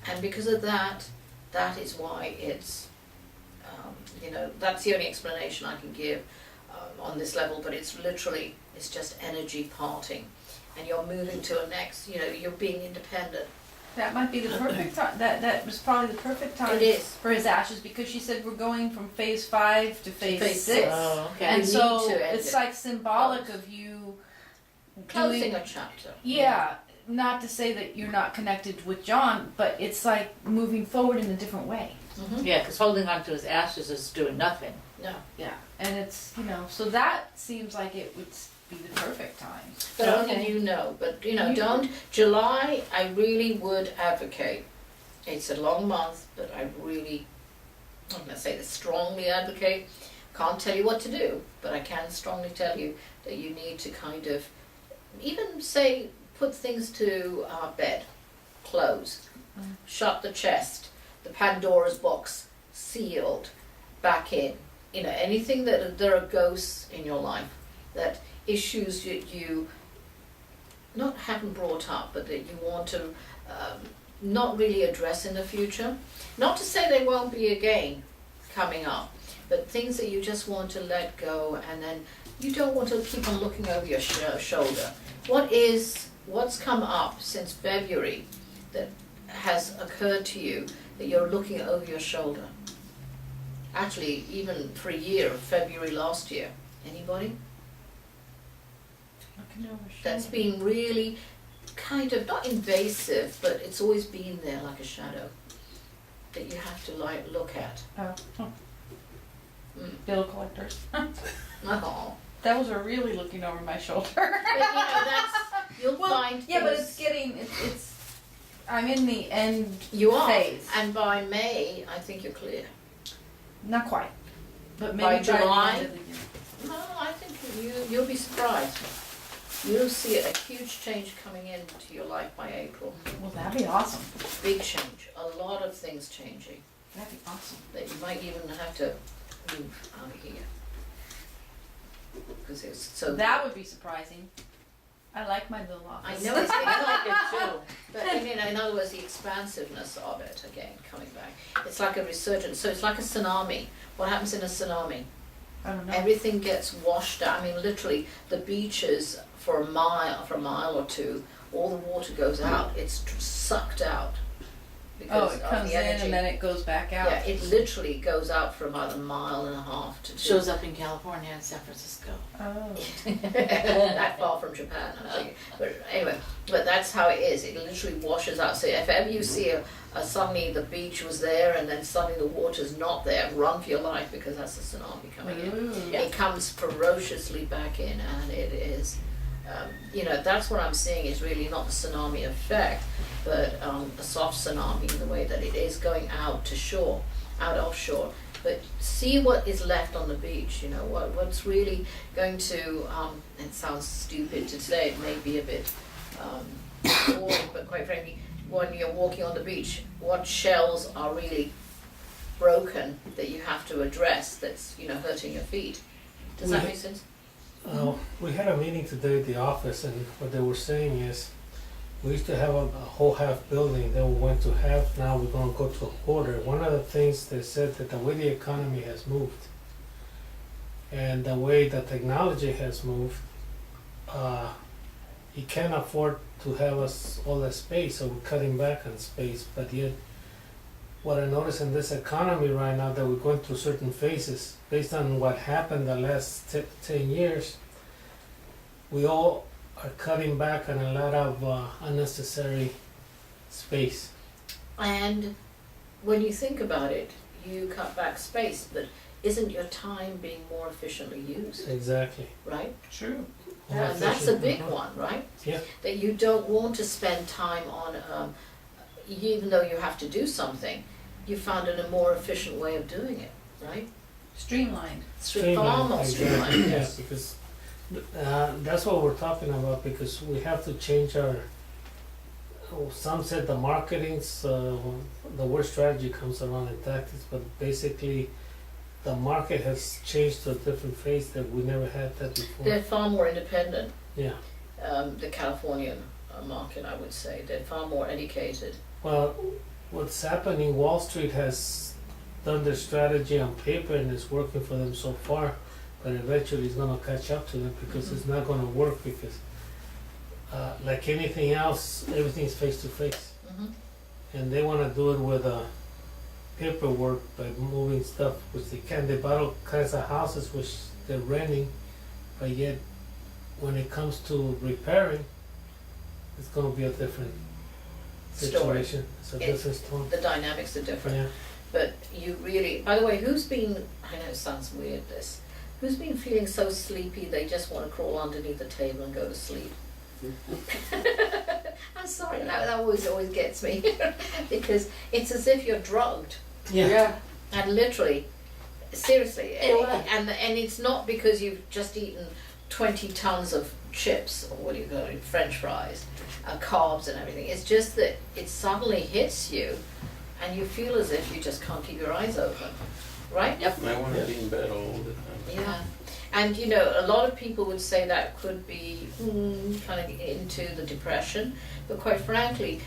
And because of that, that is why it's, that's the only explanation I can give on this level, but it's literally, it's just energy parting. And you're moving to a next, you're being independent. That might be the perfect time. That was probably the perfect time It is. for his ashes, because she said we're going from phase 5 to phase phase 6. Oh, okay. And You so need to end it's it. like symbolic of you Closing doing, a chapter. yeah, not to say that you're not connected with John, but it's like moving forward in a different way. Mhm. Yeah, because holding on to his ashes is doing nothing. No. Yeah. And it's, so that seems like it would be the perfect time. But Okay. only but You- don't, July, I really would advocate. It's a long month, but I'm gonna say this, strongly advocate. Can't tell you what to do, but I can strongly tell you that you need to kind of, even say, put things to bed, close, shut the chest, the Pandora's box, sealed, back in. Anything that there are ghosts in your life, that issues you not haven't brought up, but that you want to not really address in the future. Not to say they won't be again coming up, but things that you just want to let go, and then you don't want to keep on looking over your shoulder. What's come up since February that has occurred to you that you're looking over your shoulder? Actually, even for a year, February last year. Anybody? That's been really kind of, not invasive, but it's always been there like a shadow that you have to look at. Bill collectors. Oh. Those are really looking over my shoulder. But you'll find Yeah, but things- it's getting, I'm in the end you are, phase. and by May, I think you're clear. Not quite, but maybe By the July? end of the year. No, I think you'll be surprised. You'll see a huge change coming into your life by April. Well, that'd be awesome. Big change, a lot of things changing, That'd be awesome. that you might even have to move out of here. Because it's so. That would be surprising. I like my little I office. know it's I like it too. But in other words, the expansiveness of it, again, coming back. It's like a resurgence, so it's like a tsunami. What happens in a tsunami? I don't know. Everything gets washed out. I mean, literally, the beaches for a mile or two all the water goes out. It's sucked out Oh, because it of comes the in energy. and then it goes back out. Yeah, it literally goes out for about 1.5 miles to 2. Shows up in California and San Francisco. Oh. That far from Japan, I'm thinking. But anyway, but that's how it is. It literally washes out. So if ever you see suddenly the beach was there and then suddenly the water's not there, run for your life because that's a tsunami coming in. Ooh. It comes ferociously back in, and it is, that's what I'm seeing is really not the tsunami effect, but a soft tsunami in the way that it is going out to shore, out offshore. But see what is left on the beach, what's really going to, it sounds stupid to say, it may be a bit boring, but quite frankly, when you're walking on the beach, what shells are really broken that you have to address that's, hurting your feet? Does that make sense? We had a meeting today at the office, and what they were saying is, we used to have a whole half building, then we went to half, now we're gonna go to a quarter. One of the things they said that the way the economy has moved, and the way the technology has moved, you can't afford to have us all that space, so we're cutting back on space. But yet, what I notice in this economy right now, that we're going through certain phases, based on what happened the last 10 years, we all are cutting back on a lot of unnecessary space. And when you think about it, you cut back space, but isn't your time being more efficiently used, Exactly. right? True. And that's a big one, right? Yeah. That you don't want to spend time on, even though you have to do something, you found it a more efficient way of doing it, right? Streamlined. Far more streamlined, Yeah, yes. because that's what we're talking about, because we have to change our, some said the marketing's, the word strategy comes around in tactics, but basically the market has changed to a different phase that we never had that before. They're far more independent, Yeah, the Californian market, I would say. They're far more educated. well, what's happening, Wall Street has done their strategy on paper and it's working for them so far, but eventually it's gonna catch up to them because it's not gonna work, because like anything else, everything's face to face. Mhm. And they wanna do it with paperwork by moving stuff, which they can. They bought all kinds of houses which they're renting, but yet when it comes to repairing, it's gonna be a different Story. situation. It's a It's- different story. The dynamics are different. Yeah. But you really, by the way, who's been, I know it sounds weird this, who's been feeling so sleepy they just want to crawl underneath the table and go to sleep? I'm sorry, that always gets me because it's as if you're drugged. Yeah. And literally, seriously, Yeah. and it's not because you've just eaten 20 tons of chips or what do you call it, French fries, carbs and everything. It's just that it suddenly hits you, and you feel as if you just can't keep your eyes open, right? Yep. I want to be in bed all the time. Yeah. And a lot of people would say that could be kind of into the depression, but quite frankly,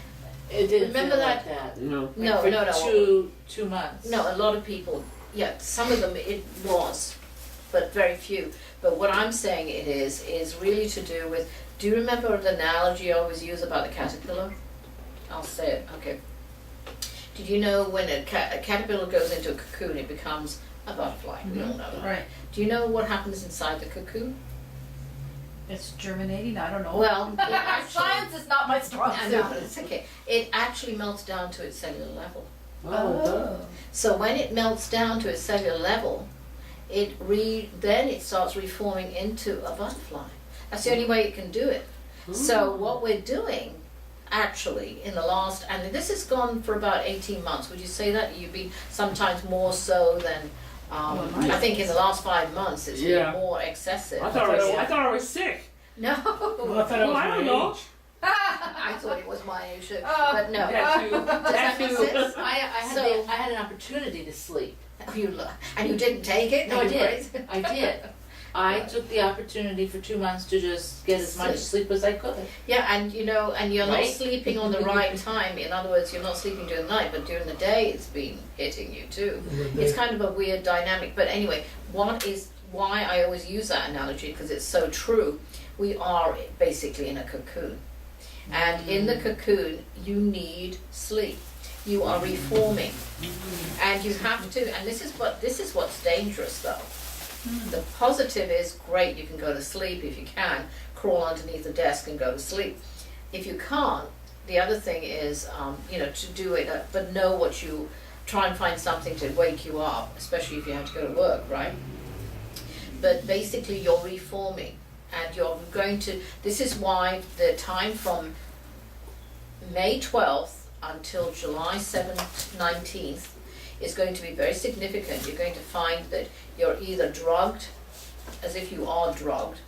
It didn't Remember feel that- like that. No. no, For no, no. 2 months. No, a lot of people, yeah, some of them it was, but very few. But what I'm saying it is really to do with, do you remember the analogy I always use about the caterpillar? I'll say it, okay. Did you know when a caterpillar goes into a cocoon, it becomes a butterfly? We all know that. Right. Do you know what happens inside the cocoon? It's germinating, I don't know. Well, it actually, Science is not my strong I suit. know, but it's okay. It actually melts down to its cellular level. Oh. So when it melts down to its cellular level, then it starts reforming into a butterfly. That's the only way it can do it. So what we're doing, actually, in the last, and this has gone for about 18 months, would you say that? You've been sometimes more so than, I think in the last 5 months it's Yeah. been more excessive. I thought I was sick. No. Well, I thought it was Well, I don't my know. age. I thought it was my issue, but no. That too. Does that make sense? I So- had an opportunity to sleep. And you didn't take it? No, I did. Anyways? I did. I took the opportunity for 2 months to just get as much sleep as I could. Yeah, and and you're not Right. sleeping on the right time. In other words, you're not sleeping during the night, but during the day it's been hitting you too. It's kind of a weird dynamic. But anyway, why I always use that analogy, because it's so true. We are basically in a cocoon. And in the cocoon, you need sleep. You are reforming. And you have to, and this is what's dangerous though. The positive is great, you can go to sleep if you can, crawl underneath the desk and go to sleep. If you can't, the other thing is, to do it, but know what you, try and find something to wake you up, especially if you have to go to work, right? But basically you're reforming and you're going to, this is why the time from May 12th until July 7th, 19th is going to be very significant. You're going to find that you're either drugged, as if you are drugged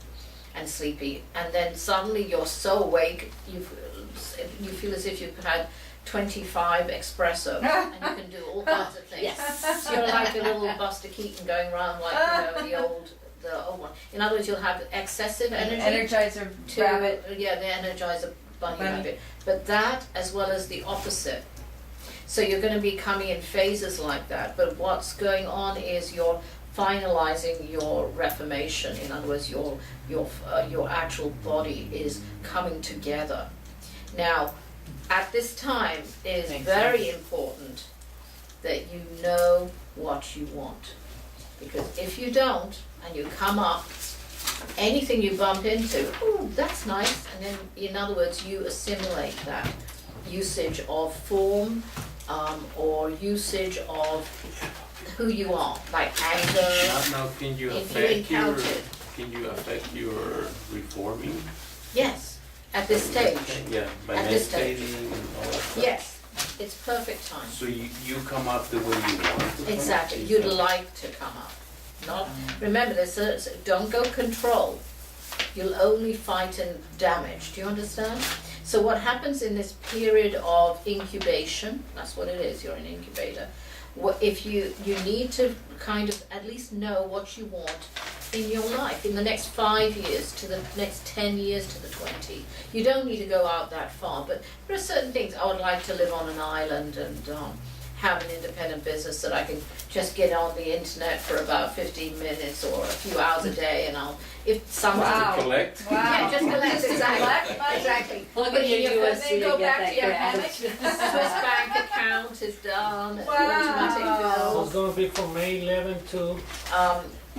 and sleepy, and then suddenly you're so awake, you feel as if you've had 25 espressos and you can do all kinds of things. Yes. So you're like a little Buster Keaton going around like the old one. In other words, you'll have excessive energy. Energizer rabbit. Yeah, the Energizer bunny Bunny. rabbit. But that as well as the opposite. So you're going to be coming in phases like that. But what's going on is you're finalizing your reformation. In other words, your actual body is coming together. Now, at this time, it is very important that you know what you want. Because if you don't, and you come up, anything you bump into, ooh, that's nice, and then, in other words, you assimilate that usage of form, or usage of who you are, like anger. Now, can you If you affect your, encounter it. can you affect your reforming? Yes, at this stage. Yeah, by At this stage. meditating and all that stuff. Yes, it's perfect time. So you come up the way you want to. Exactly, you'd like to come up. Not, remember, don't go control. You'll only fight and damage. Do you understand? So what happens in this period of incubation, that's what it is, you're an incubator. If you need to kind of at least know what you want in your life, in the next 5 years to the next 10 years to the 20. You don't need to go out that far, but there are certain things. I would like to live on an island and have an independent business that I can just get on the internet for about 15 minutes or a few hours a day, and if something. To collect? Yeah, just collect, Just to exactly. collect. Exactly. Plug Put in in your your USB then go to get back that to your grant. hammock. Swiss bank account is done, Wow. automatic So bills. it's gonna be from May 11 to,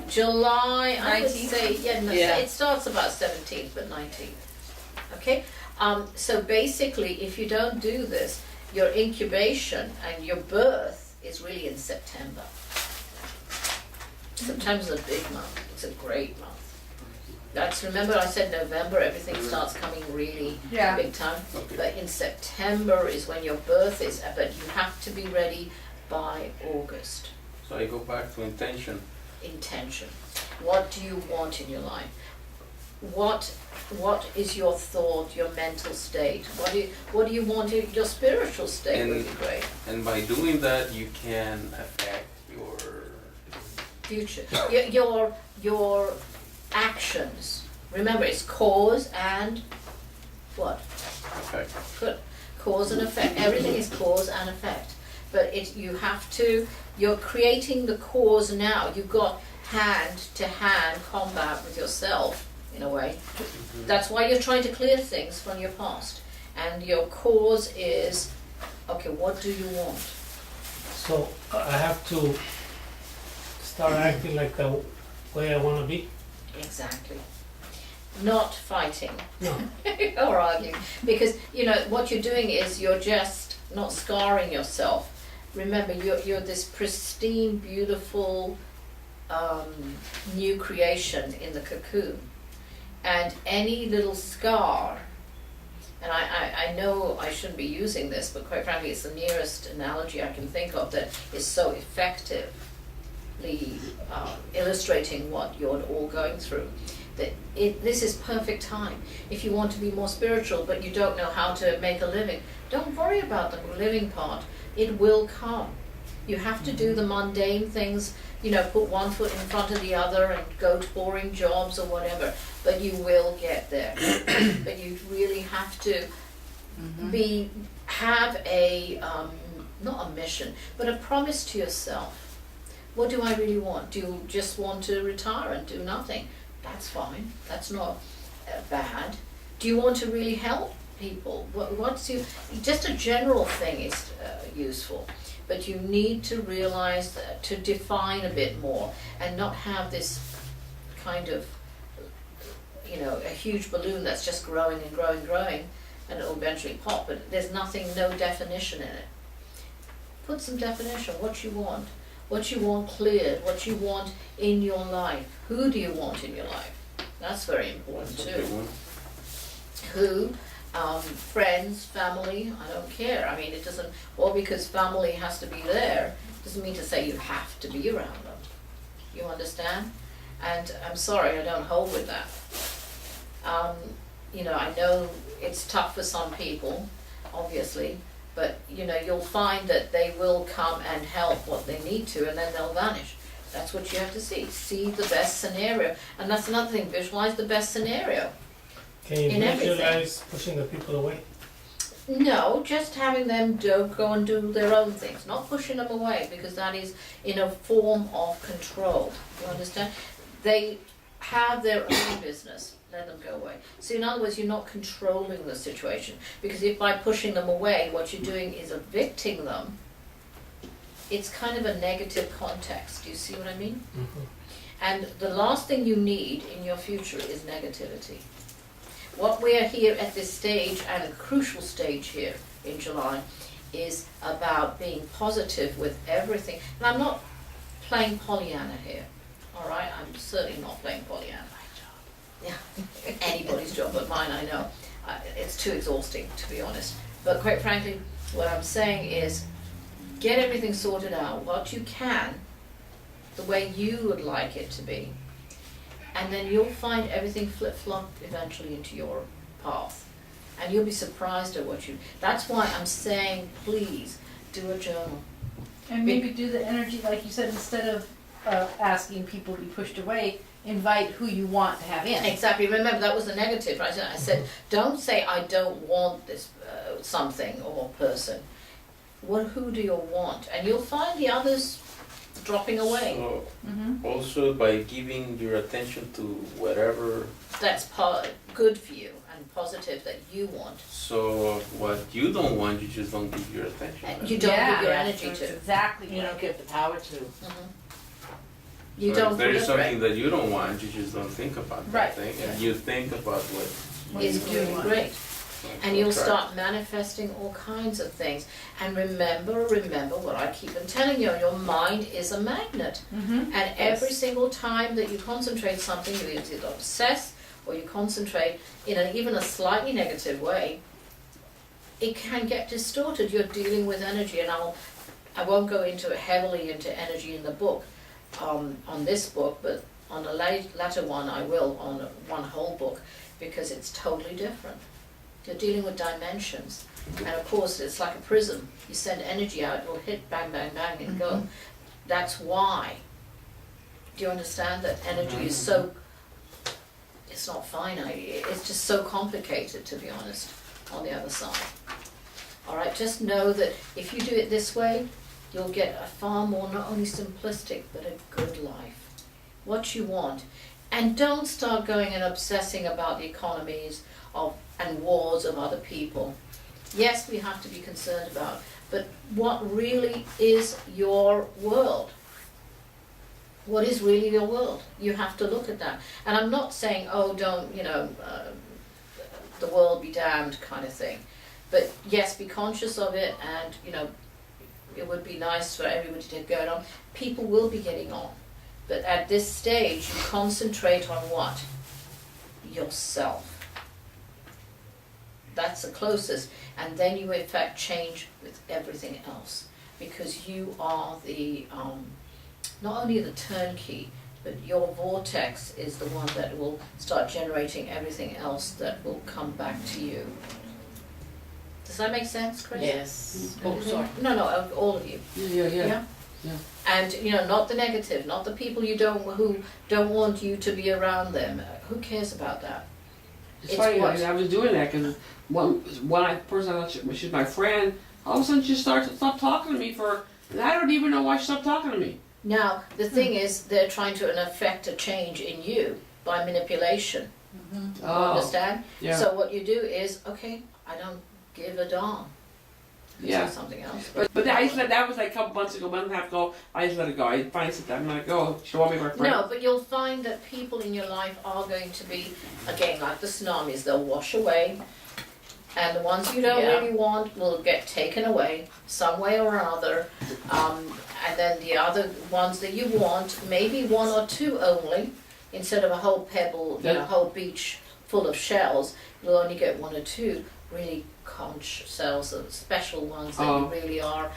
July, I would 19th? say, Yeah. it starts about 17th, but 19th. Okay? So basically, if you don't do this, your incubation and your birth is really in September. September's a big month. It's a great month. Remember I said November, everything starts coming really Yeah. big time. Okay. But in September is when your birth is, but you have to be ready by August. So I go back to intention. Intention. What do you want in your life? What is your thought, your mental state? What do you want in your spiritual state would be great. And by doing that, you can affect your Future. Your actions. Remember, it's cause and what? effect. Good. Cause and effect. Everything is cause and effect. But you're creating the cause now. You've got hand-to-hand combat with yourself, in a way. That's why you're trying to clear things from your past. And your cause is, okay, what do you want? so I have to start acting like the way I wanna be? Exactly. Not fighting. No. Or arguing. Because, what you're doing is you're just not scarring yourself. Remember, you're this pristine, beautiful, new creation in the cocoon. And any little scar, and I know I shouldn't be using this, but quite frankly, it's the nearest analogy I can think of that is so effectively illustrating what you're all going through. This is perfect time. If you want to be more spiritual, but you don't know how to make a living, don't worry about the living part. It will come. You have to do the mundane things, put one foot in front of the other and go to boring jobs or whatever, but you will get there. But you really have to have a, not a mission, but a promise to yourself. What do I really want? Do you just want to retire and do nothing? That's fine. That's not bad. Do you want to really help? people. What's you, just a general thing is useful, but you need to realize that, to define a bit more and not have this kind of, you know, a huge balloon that's just growing and growing and growing, and it'll eventually pop, but there's nothing, no definition in it. Put some definition, what you want cleared, what you want in your life. Who do you want in your life? That's very important That's a too. big one. Who, friends, family, I don't care. I mean, it doesn't, or because family has to be there, doesn't mean to say you have to be around them. You understand? And I'm sorry, I don't hold with that. You know, I know it's tough for some people, obviously, but you know, you'll find that they will come and help what they need to, and then they'll vanish. That's what you have to see. See the best scenario. And that's another thing, visualize the best scenario. Can you In everything. visualize pushing the people away? No, just having them go and do their own things, not pushing them away, because that is in a form of control. You understand? They have their own business. Let them go away. So in other words, you're not controlling the situation, because if by pushing them away, what you're doing is evicting them, it's kind of a negative context. Do you see what I mean? Mm-hmm. And the last thing you need in your future is negativity. What we are here at this stage, and a crucial stage here in July, is about being positive with everything. And I'm not playing Pollyanna here, all right? I'm certainly not playing Pollyanna. Yeah, anybody's job but mine, I know. It's too exhausting, to be honest. But quite frankly, what I'm saying is, get everything sorted out, what you can, the way you would like it to be. And then you'll find everything flip-flopped eventually into your path. And you'll be surprised at what you, that's why I'm saying, please, do a journal. And maybe do the energy, like you said, instead of asking people to be pushed away, invite who you want to have in. Exactly, remember that was the negative, right? I said, don't say I don't want this something or person. Who do you want? And you'll find the others dropping away. So Mm-hmm. also by giving your attention to whatever, That's good for you and positive that you want. so what you don't want, you just don't give your attention. And right? you don't give your Yeah, energy that's to. exactly You what don't give the power to. You So don't if there is something proliferate. that you don't want, you just don't think about Right. that thing, and you think about what Is you do doing want. great. so And you'll attract. start manifesting all kinds of things. And remember what I keep on telling you, your mind is a magnet. Mm-hmm. And every single time that you concentrate something, you either obsess or you concentrate in even a slightly negative way, it can get distorted. You're dealing with energy, and I won't go into it heavily into energy in the book, on this book, but on a latter one I will, on one whole book, because it's totally different. You're dealing with dimensions, and of course it's like a prism. You send energy out, it will hit bang, bang, bang, and go. That's why. Do you understand that energy is so, it's not finite, it's just so complicated, to be honest, on the other side. All right, just know that if you do it this way, you'll get a far more, not only simplistic, but a good life. What you want. And don't start going and obsessing about the economies and wars of other people. Yes, we have to be concerned about, but what really is your world? What is really your world? You have to look at that. And I'm not saying, oh, don't, the world be damned kind of thing. But yes, be conscious of it, and, it would be nice for everybody to get on. People will be getting on. But at this stage, you concentrate on what? Yourself. That's the closest. And then you, in fact, change with everything else. Because you are the, not only the turnkey, but your vortex is the one that will start generating everything else that will come back to you. Does that make sense, Chris? Yes. Oh, sorry. No, all of you. Yeah. And not the negative, not the people who don't want you to be around them. Who cares about that? It's It's funny, what? I was doing that because one person I thought she's my friend, all of a sudden she starts to stop talking to me and I don't even know why she stopped talking to me. Now, the thing is, they're trying to affect a change in you by manipulation. You Oh, understand? yeah. So what you do is, okay, I don't give a darn. Yeah. Or something else. But I just that was like a couple months ago, month and a half ago. I just let it go. I finally said that I'm like, oh, she want me my friend. No, but you'll find that people in your life are going to be, again, like the tsunamis, they'll wash away. And the ones you don't Yeah. really want will get taken away some way or another. And then the other ones that you want, maybe one or two only, instead of a whole pebble, you know, whole beach full of shells, you'll only get one or two really conch shells, the special ones that you really are,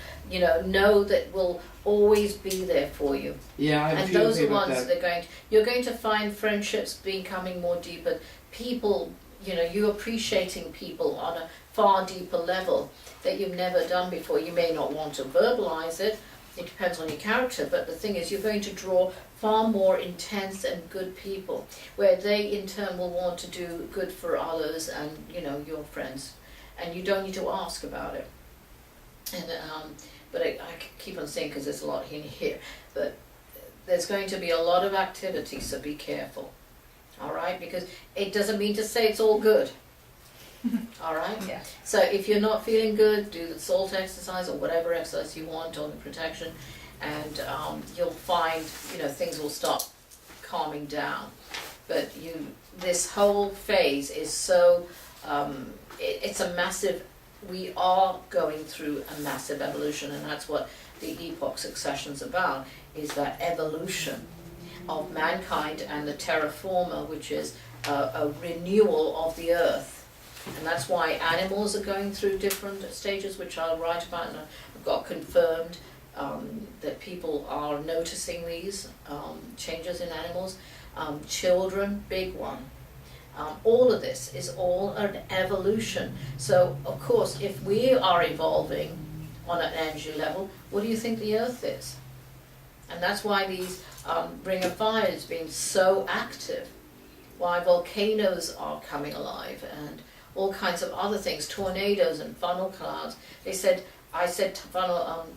know that will always be there for you. Yeah, I have a And few those are people ones that. that you're going to find friendships becoming more deeper. People, you appreciating people on a far deeper level that you've never done before. You may not want to verbalize it, it depends on your character, but the thing is you're going to draw far more intense and good people, where they in turn will want to do good for others and, your friends. And you don't need to ask about it. And but I keep on saying, because there's a lot in here, but there's going to be a lot of activity, so be careful. All right, because it doesn't mean to say it's all good. All right. Yeah. So if you're not feeling good, do the salt exercise or whatever exercise you want on the protection, and you'll find things will start calming down. But this whole phase is so it's a massive. We are going through a massive evolution, and that's what the epoch succession's about. Is that evolution of mankind and the terra forma, which is a renewal of the earth. And that's why animals are going through different stages, which I'll write about, and I've got confirmed that people are noticing these changes in animals. Children, big one. All of this is all an evolution. So, of course, if we are evolving on an energy level, what do you think the Earth is? And that's why these Ring of Fire has been so active, why volcanoes are coming alive, and all kinds of other things, tornadoes and funnel clouds. I said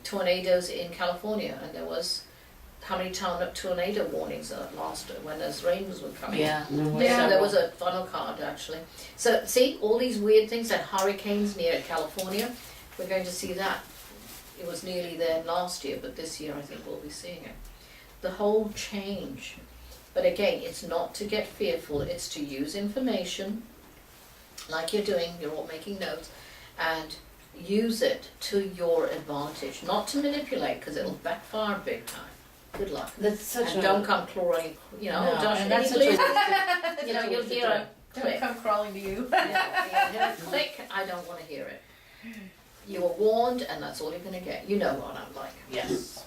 tornadoes in California, and there was how many tornado warnings last when those rains were coming. Yeah. So there was a funnel cloud actually. So see, all these weird things, and hurricanes near California, we're going to see that. It was nearly there last year, but this year I think we'll be seeing it. The whole change. But again, it's not to get fearful, it's to use information, like you're doing, you're all making notes, and use it to your advantage, not to manipulate, because it'll backfire big time. Good luck. That's such And don't come crawling, No, Darshini, and that's such please. a You'll hear a Don't click. come crawling to you. Yeah, you'll hear a click, I don't want to hear it. You were warned, and that's all you're going to get. You know what I'm like. Yes.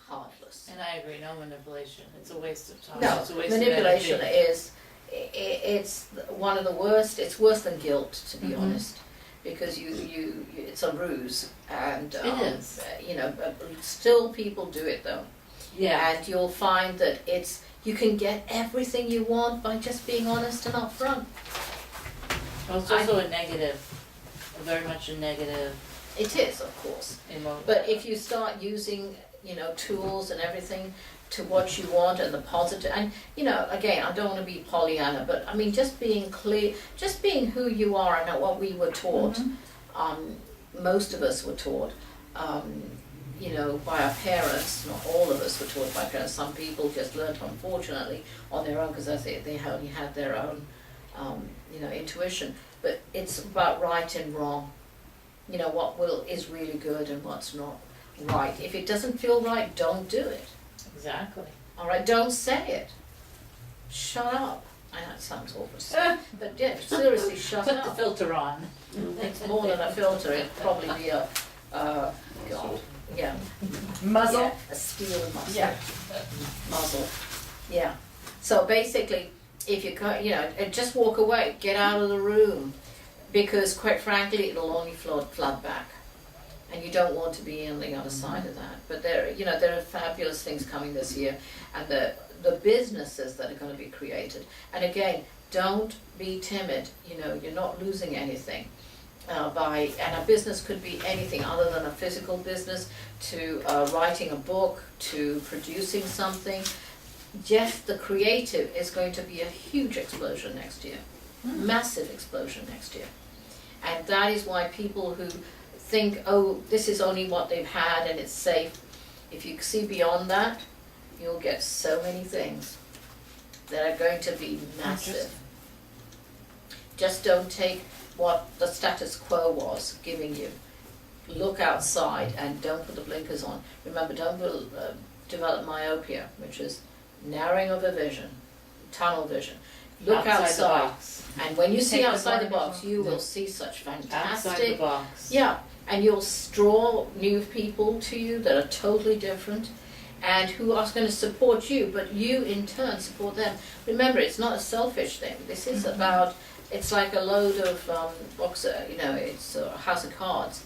Heartless. And I agree, no manipulation. It's a waste of time. No, It's a waste manipulation of energy. is, it's one of the worst, it's worse than guilt, to be Mhm. honest. Because it's a ruse, and It is. but still people do it though. Yeah. And you'll find that you can get everything you want by just being honest and upfront. Well, it's also a negative, very much a negative It is, of course. emotion. But if you start using, tools and everything to what you want and the positive, and again, I don't want to be Pollyanna, but I mean, just being clear, just being who you are and what we were taught. Most of us were taught, by our parents. Not all of us were taught by parents. Some people just learnt, unfortunately, on their own because they only had their own, intuition. But it's about right and wrong. What is really good and what's not right. If it doesn't feel right, don't do it. Exactly. All right, don't say it. Shut up. I know it sounds awful, but yeah, seriously, shut Put the up. filter on. It's more than a filter. It'd probably be a, God, yeah, Muzzle. yeah, a steel muzzle. Yeah. Muzzle. Yeah. So basically, if you just walk away, get out of the room, because quite frankly, it'll only flood back. And you don't want to be on the other side of that. But there are fabulous things coming this year, and the businesses that are going to be created. And again, don't be timid. You're not losing anything and a business could be anything other than a physical business, to writing a book, to producing something. Just the creative is going to be a huge explosion next year, massive explosion next year. And that is why people who think, oh, this is only what they've had and it's safe, if you see beyond that, you'll get so many things that are going to be massive. Just don't take what the status quo was giving you. Look outside and don't put the blinkers on. Remember, don't develop myopia, which is narrowing of the vision, tunnel vision. Look Outside the outside, box. and when you see Take the outside the blinders box, off. you will see such Outside the fantastic. box. Yeah, and you'll draw new people to you that are totally different, and who are going to support you, but you in turn support them. Remember, it's not a selfish thing. This is about. It's like a load of boxer. You know, it's a house of cards.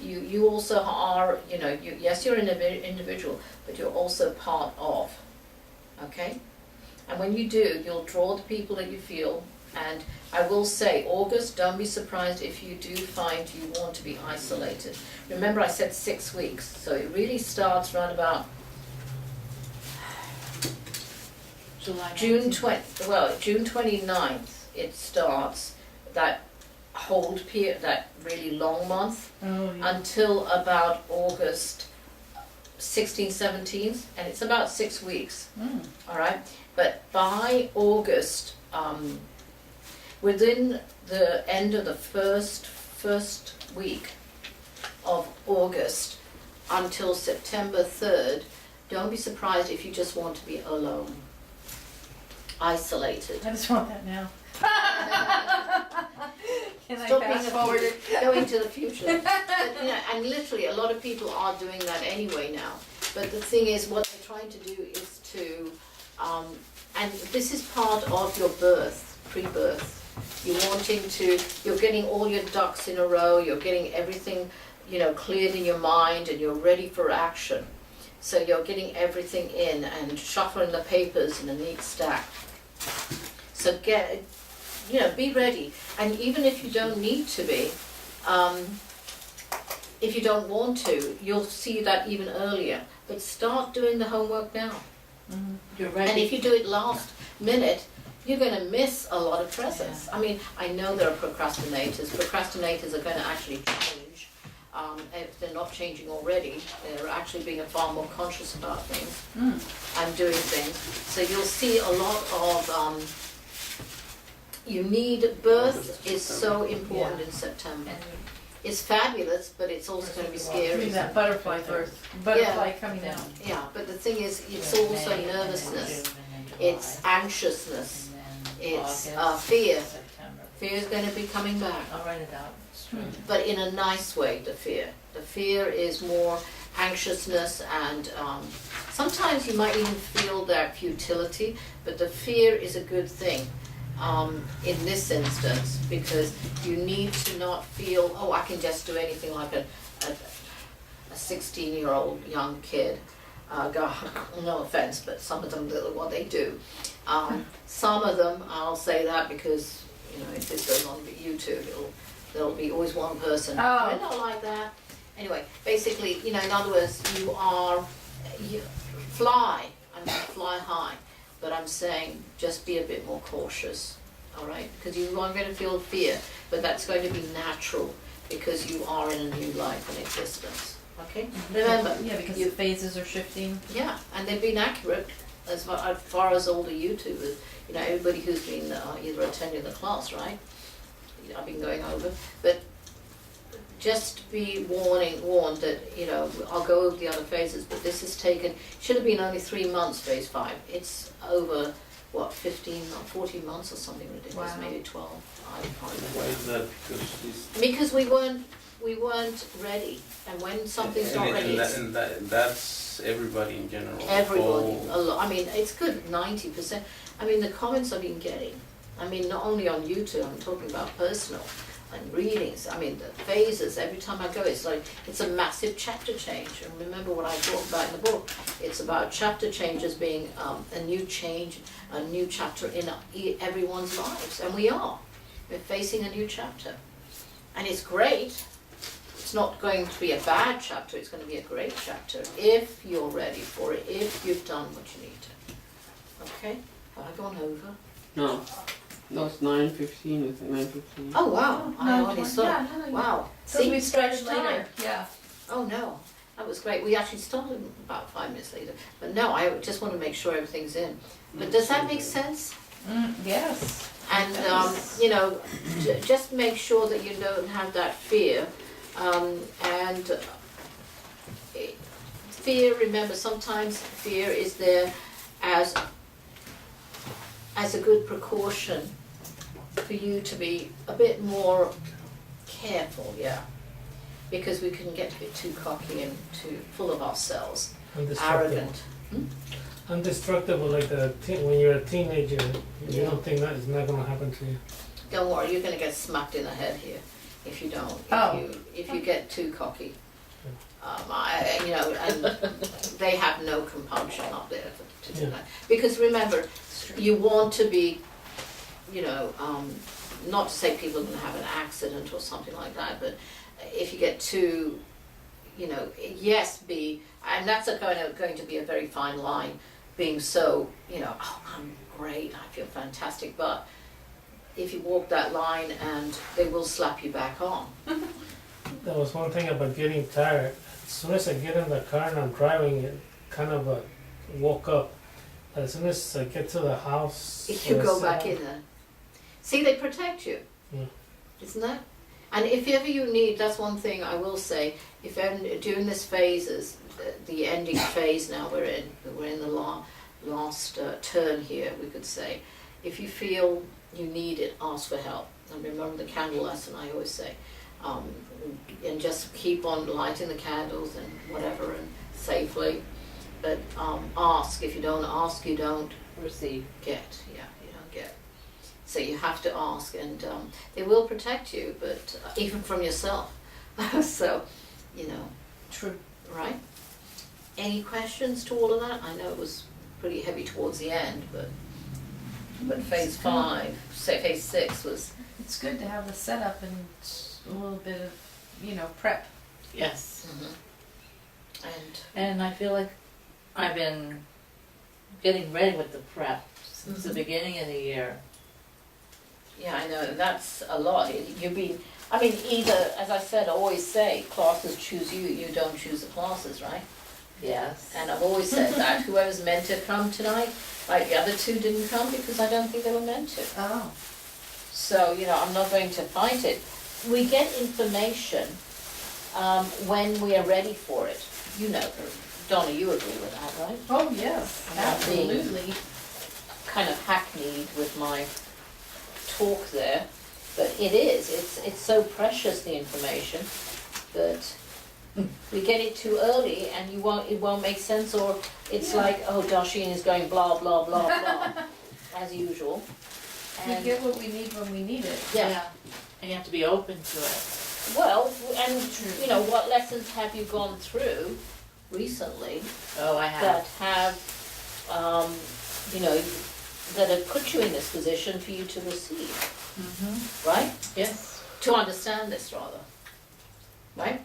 You also are. You know, yes, you're an individual, but you're also part of. Okay. And when you do, you'll draw the people that you feel. And I will say, August, don't be surprised if you do find you want to be isolated. Remember, I said 6 weeks, so it really starts right about July June 19th. June 29th. It starts that hold period, that really long month, until about August 16th, 17th, and it's about 6 weeks. All right, but by August, within the end of the first week of August until September 3rd, don't be surprised if you just want to be alone, isolated. I just want that now. Can I Stop being fast a forward it? Going to the future. But, you know, and literally a lot of people are doing that anyway now. But the thing is, what they're trying to do is to, and this is part of your birth, pre-birth. You're getting all your ducks in a row, you're getting everything, you know, cleared in your mind, and you're ready for action. So you're getting everything in and shuffling the papers in a neat stack. So be ready. And even if you don't need to be, if you don't want to, you'll see that even earlier. But start doing the homework now. You're ready. And if you do it last minute, you're going to miss a lot of presents. I mean, I know there are procrastinators. Procrastinators are going to actually change. If they're not changing already, they're actually being far more conscious about things and doing things. So you'll see a lot of, birth is so important in September. It's fabulous, but it's also going to be scary. That butterfly birth. Butterfly coming out. Yeah, but the thing is, it's also nervousness, it's anxiousness, it's fear. Fear is going to be coming back. I'll write it out. But in a nice way, the fear. The fear is more anxiousness, and sometimes you might even feel that futility, but the fear is a good thing in this instance, because you need to not feel, oh, I can just do anything like a 16-year-old young kid. No offense, but some of them, what they do. Some of them, I'll say that because, you know, if this goes on YouTube, there'll be always one person. I don't like that. Anyway, basically, you know, in other words, you fly. I'm going to fly high. But I'm saying just be a bit more cautious, all right? Because you are going to feel fear, but that's going to be natural because you are in a new life and existence, okay? Remember. Yeah, because the phases are shifting. Yeah, and they've been accurate as far as all the YouTubers, you know, everybody who's been either attending the class, right? I've been going over, but just be warned that, you know, I'll go over the other phases, but this has should have been only 3 months, phase 5. It's over, what, 15 or 14 months or something ridiculous, Wow. maybe 12. I can't Why remember. is that? Because we weren't ready, and when something's not ready, that's everybody in general. everybody, Oh. I mean, it's good, 90%. I mean, the comments I've been getting, I mean, not only on YouTube, I'm talking about personal and readings. I mean, the phases, every time I go, it's like, it's a massive chapter change. And remember what I talked about in the book. It's about chapter changes being a new change, a new chapter in everyone's lives. And we are. We're facing a new chapter. And it's great. It's not going to be a bad chapter, it's going to be a great chapter if you're ready for it, if you've done what you need to. Okay? Have I gone over? No. No, it's 9:15. It's 9:15. Oh, wow, I only saw, Yeah, no, wow. So See, we started stretched time. later, yeah. Oh, no, that was great. We actually started about 5 minutes later. But no, I just want to make sure everything's in. But does that make sense? Yes. And, Yes. you know, just make sure that you don't have that fear. And fear, remember, sometimes fear is there as a good precaution for you to be a bit more careful, yeah. Because we can get a bit too cocky and too full of ourselves, arrogant. Indestructible, like when you're a teenager, you Yeah. don't think that is not gonna happen to you. Don't worry, you're gonna get smacked in the head here if you don't. Oh. If you get too cocky. You know, and they have no compunction up there to do Yeah. that. Because remember, you want to be, you know, not to say people are gonna have an accident or something like that, but if you get too, you know, yes, and that's going to be a very fine line, being so, you know, oh, I'm great, I feel fantastic, but if you walk that line and they will slap you back on. There was one thing about getting tired. As soon as I get in the car and I'm driving, it kind of woke up. As soon as I get to the house, If you or go sit back down- in there. See, they protect you. Yeah. Isn't that? And if ever you need, that's one thing I will say, if ever, during this phases, the ending phase now we're in the last turn here, we could say, if you feel you need it, ask for help. And remember the candle lesson I always say, and just keep on lighting the candles and whatever, and safely. But ask. If you don't ask, you don't Receive. get. Yeah, you don't get. So you have to ask, and they will protect you, but even from yourself. So, you know, True. right? Any questions to all of that? I know it was pretty heavy towards the end, but phase 5, say phase 6 was. It's good to have the setup and a little bit of, you know, prep. Yes. And And I feel like I've been getting ready with the prep since the beginning of the year. yeah, I know that's a lot. You've been. I mean, either, as I said, I always say, classes choose you. You don't choose the classes, right? Yes. And I've always said that whoever's meant to come tonight, like the other 2 didn't come because I don't think they were meant to. Oh. So, you know, I'm not going to fight it. We get information when we are ready for it. You know, Donna, you agree with that, right? Oh, yes, I'm not being- absolutely. Kind of hackneyed with my talk there, but it is. It's so precious, the information, that we get it too early and it won't make sense, or it's like, oh, Darshini is going blah, blah, blah, blah, as usual. We get what we need when we need it. Yeah. And you have to be open to it. Well, and you know, what lessons have you gone through recently Oh, I that have. have, you know, that have put you in this position for you to receive, Mm-hmm. right? Yes. To understand this, rather, right?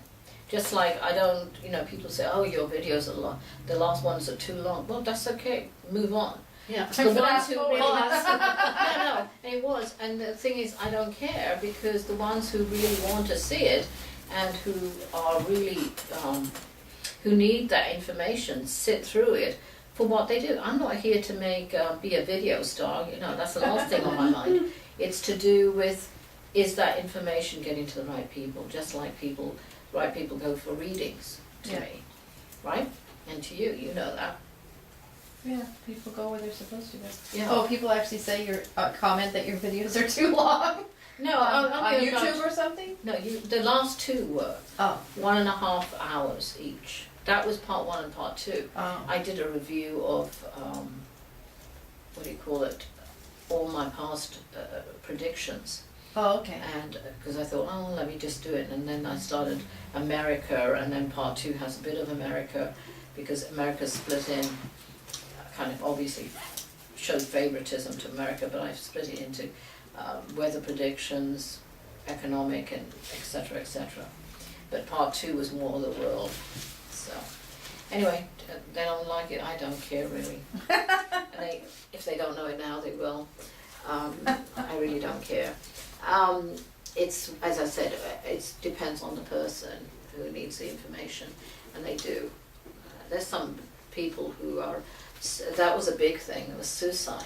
Just like I don't, you know, people say, oh, your videos are long, the last ones are too long. Well, that's okay, move on. Yeah. The ones who really, Fast no, it was, and the thing is, I don't care, because the ones who really want to see it and who are really, who need that information, sit through it for what they do. I'm not here to make, be a video star, you know, that's the last thing on my mind. It's to do with, is that information getting to the right people, just like right people go for readings to Yeah. me, right? And to you, you know that. Yeah, people go where they're supposed to go. Yeah. Oh, people actually say comment that your videos are too long No, on I'm YouTube or something? No, the last 2 were Oh. 1.5 hours each. That was part 1 and part 2. Oh. I did a review of, what do you call it, all my past predictions. Oh, okay. And because I thought, oh, let me just do it. And then I started America, and then part 2 has a bit of America, because America's split in, kind of obviously showed favoritism to America, but I've split it into weather predictions, economic, and et cetera, et cetera. But part 2 was more of the world. So, anyway, they don't like it, I don't care really. And if they don't know it now, they will. I really don't care. It's, as I said, it depends on the person who needs the information, and they do. There's some people who are, that was a big thing, it was suicide.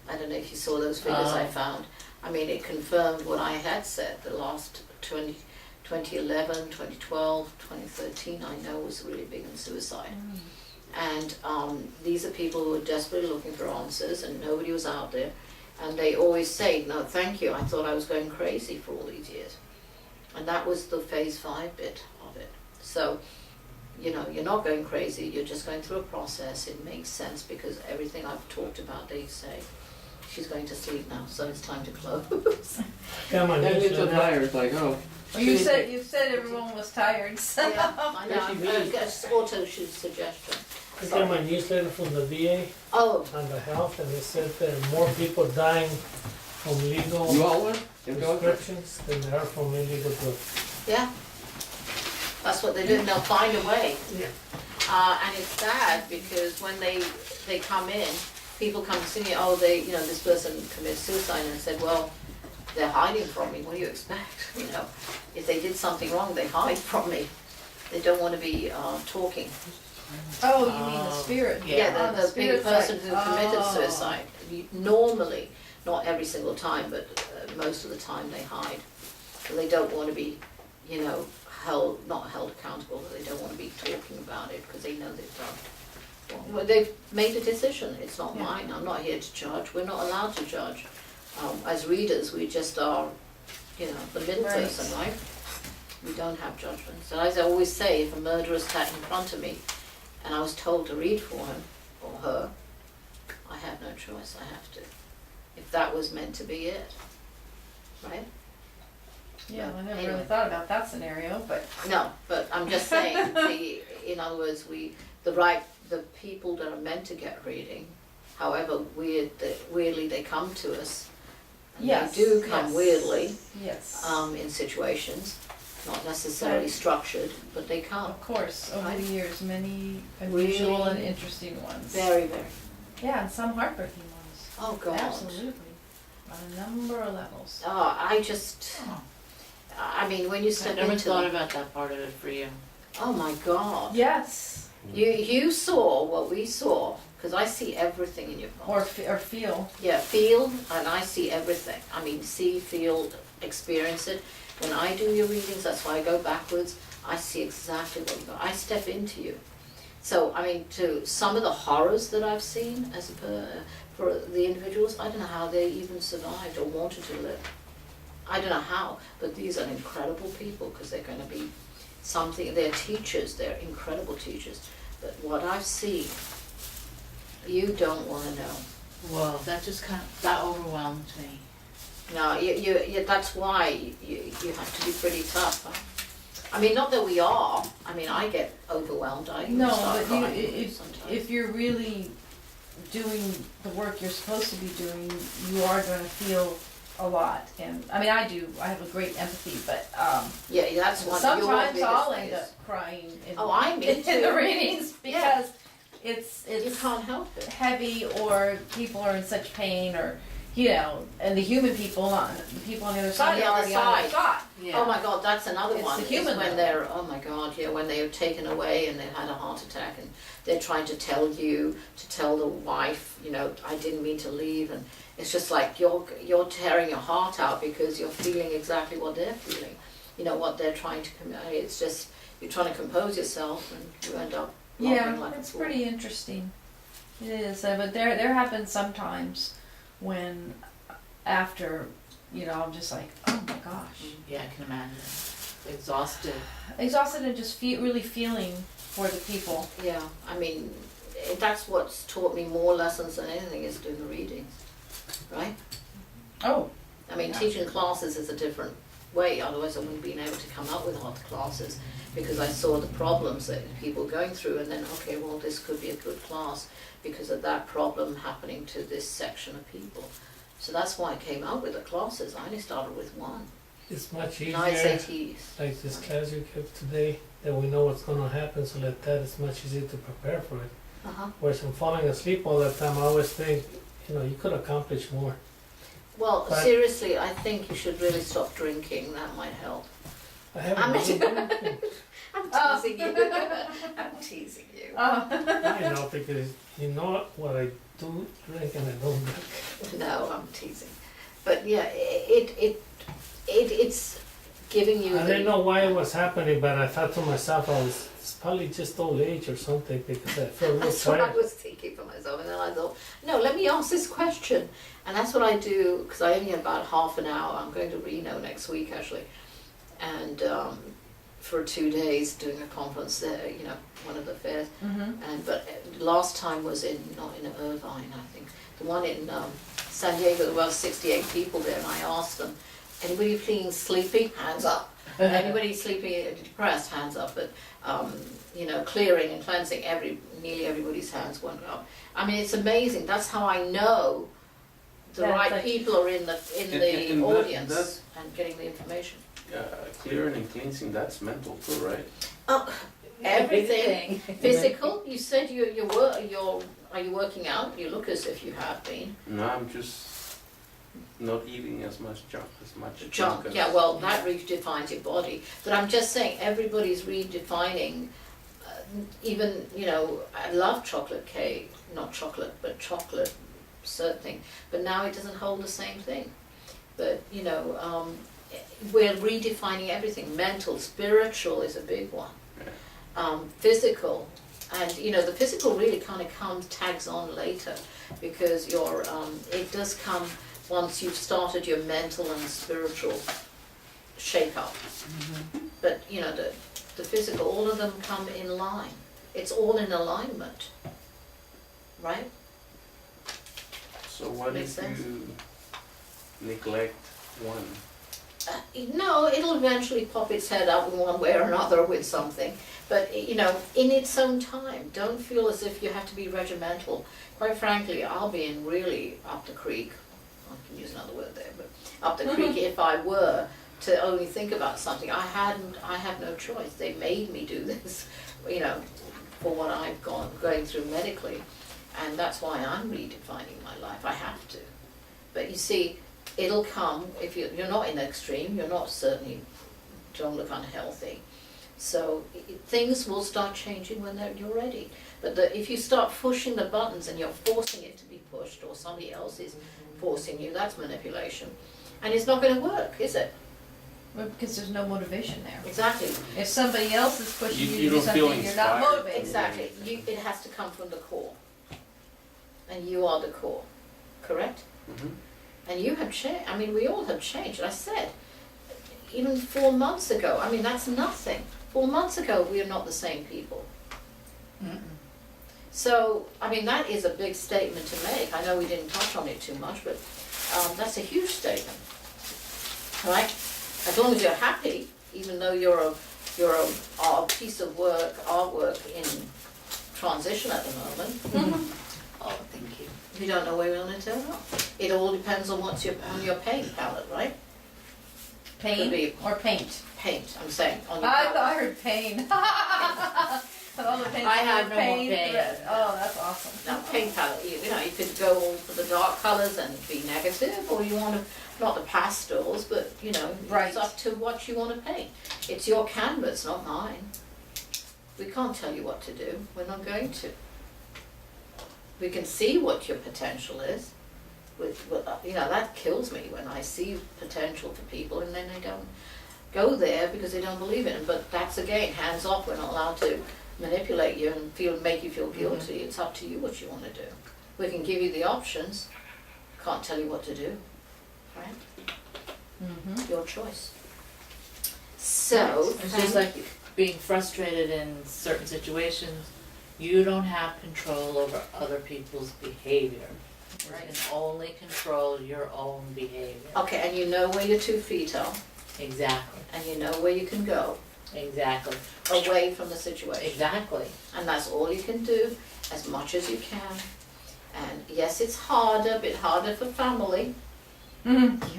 I don't know if you saw those figures I found. I mean, it confirmed what I had said, the last 2011, 2012, 2013, I know was really big in suicide. And these are people who are desperately looking for answers, and nobody was out there. And they always say, no, thank you, I thought I was going crazy for all these years. And that was the phase 5 bit of it. So, you know, you're not going crazy, you're just going through a process. It makes sense because everything I've talked about, they say, she's going to sleep now, so it's time to close. Come on, And it's so newsletter. tired, it's like, oh. Well, you said everyone was tired, so. Yeah, I know, it's auto suggestion. I got my newsletter from the VA Oh, on the health, and it said there are more people dying from legal You want one? You go? prescriptions than there are from illegal drugs. yeah. That's what they do, and they'll find a way. Yeah. And it's sad because when they come in, people come to see me, oh, this person committed suicide, and I said, well, they're hiding from me, what do you expect? You know, if they did something wrong, they hide from me. They don't want to be talking. Oh, you mean the spirit? Yeah, the big spirit person side. who committed Oh. suicide. Normally, not every single time, but most of the time they hide. So they don't want to be, you know, not held accountable, but they don't want to be talking about it because they know they've done. Well, they've made a decision, it's not Yeah. mine, I'm not here to judge, we're not allowed to judge. As readers, we just are, you know, the middle Right. person, right? We don't have judgment. So as I always say, if a murderer sat in front of me and I was told to read for him or her, I have no choice, I have to. If that was meant to be it, right? Yeah, I never Anyway. really thought about that scenario, but. No, but I'm just saying, in other words, the people that are meant to get reading, however weirdly they come to us, and Yes, they do come yes. weirdly, Yes. in situations, not necessarily Right. structured, but they come. Of course, over Right. the years, many Really? unusual and interesting ones. Very, very. Yeah, and some heartbreaking ones. Oh, God. Absolutely. On a number of levels. I mean, when you I step never into thought the, about that part of it for you. oh my God. Yes. You saw what we saw, because I see everything in your Or, past. or feel. Yeah, feel, and I see everything. I mean, see, feel, experience it. When I do your readings, that's why I go backwards. I see exactly what you got. I step into you. So, I mean, to some of the horrors that I've seen for the individuals, I don't know how they even survived or wanted to live. I don't know how, but these are incredible people because they're going to be something. They're teachers. They're incredible teachers. But what I've seen, you don't want to know. Well, that overwhelmed me. No, you, that's why you have to be pretty tough, huh? I mean, not that we are. I mean, I get overwhelmed. I No, start but crying sometimes. if you're really doing the work you're supposed to be doing, you are gonna feel a lot. And, I mean, I do, I have a great empathy, but, Yeah, that's one of your sometimes biggest I'll things. end up crying in, Oh, I me in the too. readings Yeah. because it's You can't help it. heavy, or people are in such pain, or, you know, and the human people on the other side the are other already on their side. side. Oh my God, that's another It's one. the is human when level. they're, oh my God, yeah, when they're taken away and they've had a heart attack and they're trying to tell the wife, you know, I didn't mean to leave, and it's just like you're tearing your heart out because you're feeling exactly what they're feeling, you know, what they're trying to convey. It's just you're trying to compose yourself and you end up blubbering like a It's fool. pretty interesting. It is, but there happens sometimes when after, you know, I'm just like, oh my gosh, Yeah, I can imagine. Exhausted. exhausted and just really feeling for the people. Yeah, I mean, that's what's taught me more lessons than anything is doing the readings, right? Oh, I mean, Yeah. teaching classes is a different way, otherwise I wouldn't have been able to come up with hot classes because I saw the problems that people were going through and then, okay, well, this could be a good class because of that problem happening to this section of people. So that's why I came up with the classes. I only started with one. It's much Nice easier, ATs. like this class you kept today, that we know what's gonna happen, so that it's much easier to prepare for it. Uh-huh. Whereas I'm falling asleep all the time, I always think, you know, you could accomplish more. Well, But- seriously, I think you should really stop drinking. That might help. I haven't been drinking. I'm Oh. teasing you. I'm teasing you. Oh. I know, because you know what I do drink and I don't drink. No, I'm teasing. But yeah, it's giving you. I didn't know why it was happening, but I thought to myself, it's probably just old age or something, because I feel real That's what I tired. was thinking for myself, and then I thought, no, let me ask this question, and that's what I do because I only have about half an hour. I'm going to Reno next week actually, and for 2 days doing a conference there, you know, one of the fairs. And but last time was not in Irvine, I think. The one in San Diego, there were 68 people there, and I asked them, anybody feeling sleepy? Hands up. Anybody sleepy, depressed? Hands up. But you know, clearing and cleansing, nearly everybody's hands went up. I mean, it's amazing. That's how I know the That's right like- people are in the And audience and getting the information. Clearing and cleansing, that's mental too, right? Oh, everything. Physical. You said are you working out? You look as if you have been. No, I'm just not eating as much junk Junk. as- Yeah. Well, that redefines your body. But I'm just saying, everybody's redefining. Even, you know, I love chocolate cake, not chocolate, but chocolate, certain thing. But now it doesn't hold the same thing. But you know, we're redefining everything. Mental, spiritual is a big one. Physical, and you know, the physical really kind of tags on later, because it does come once you've started your mental and spiritual shake up. But you know, the physical, all of them come in line. It's all in alignment, right? So what Makes if sense. you neglect one? No, it'll eventually pop its head up in one way or another with something. But, you know, in its own time. Don't feel as if you have to be regimental. Quite frankly, I'll be in really up the creek. I can use another word there, but up the creek if I were to only think about something. I have no choice. They made me do this, you know, for what I've going through medically. And that's why I'm redefining my life. I have to. But you see, it'll come if you're not in the extreme. You're not certainly, don't look unhealthy. So things will start changing when you're ready. But if you start pushing the buttons and you're forcing it to be pushed, or somebody else is forcing you, that's manipulation. And it's not going to work, is it? Well, because there's no motivation there. Exactly. If somebody else is pushing you to You do don't feel something, you're not inspired. motivated. Exactly. It has to come from the core. And you are the core. Correct? Mhm. And you have changed. I mean, we all have changed. I said, even 4 months ago, I mean, that's nothing. 4 months ago, we are not the same people. So, I mean, that is a big statement to make. I know we didn't touch on it too much, but that's a huge statement. Right? As long as you're happy, even though you're a piece of artwork in transition at the moment. Oh, thank you. You don't know where you're going to turn up. It all depends on what's on your paint palette, right? Could Pain be or paint? paint, I'm saying, on your I palette. thought I heard pain. All the paint. I have no more pain. pain. Oh, that's awesome. Now, paint palette, you know, you could go all for the dark colours and be negative, or you want to, not the pastels, but, you know, Right. it's up to what you want to paint. It's your canvas, not mine. We can't tell you what to do. We're not going to. We can see what your potential is. You know, that kills me when I see potential for people and then they don't go there because they don't believe in it. But that's, again, hands off. We're not allowed to manipulate you and make you feel guilty. It's up to you what you want to do. We can give you the options. Can't tell you what to do. Right? Your choice. So, It's just like being frustrated in certain situations. You don't have control over other people's behavior. You Right. can only control your own behavior. Okay, and you know where your 2 feet are, Exactly. and you know where you can go Exactly. away from the situation. Exactly. And that's all you can do, as much as you can. And yes, it's harder, a bit harder for family,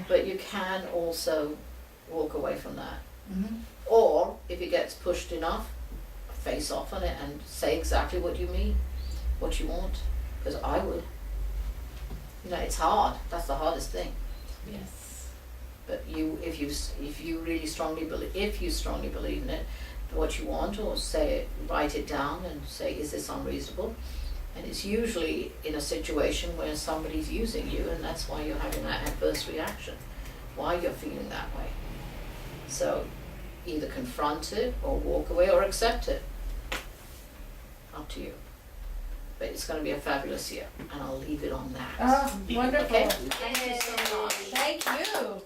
but you can also walk away from that. Or, if it gets pushed enough, face off on it and say exactly what you mean, what you want. Because I would. You know, it's hard. That's the hardest thing. Yes. But if you really strongly believe in it, what you want, or say it, write it down and say, is this unreasonable? And it's usually in a situation where somebody's using you, and that's why you're having that adverse reaction, why you're feeling that way. So either confront it or walk away or accept it. Up to you. But it's going to be a fabulous year, and I'll leave it on that. Oh, wonderful. Okay? Thank you so much. Thank you.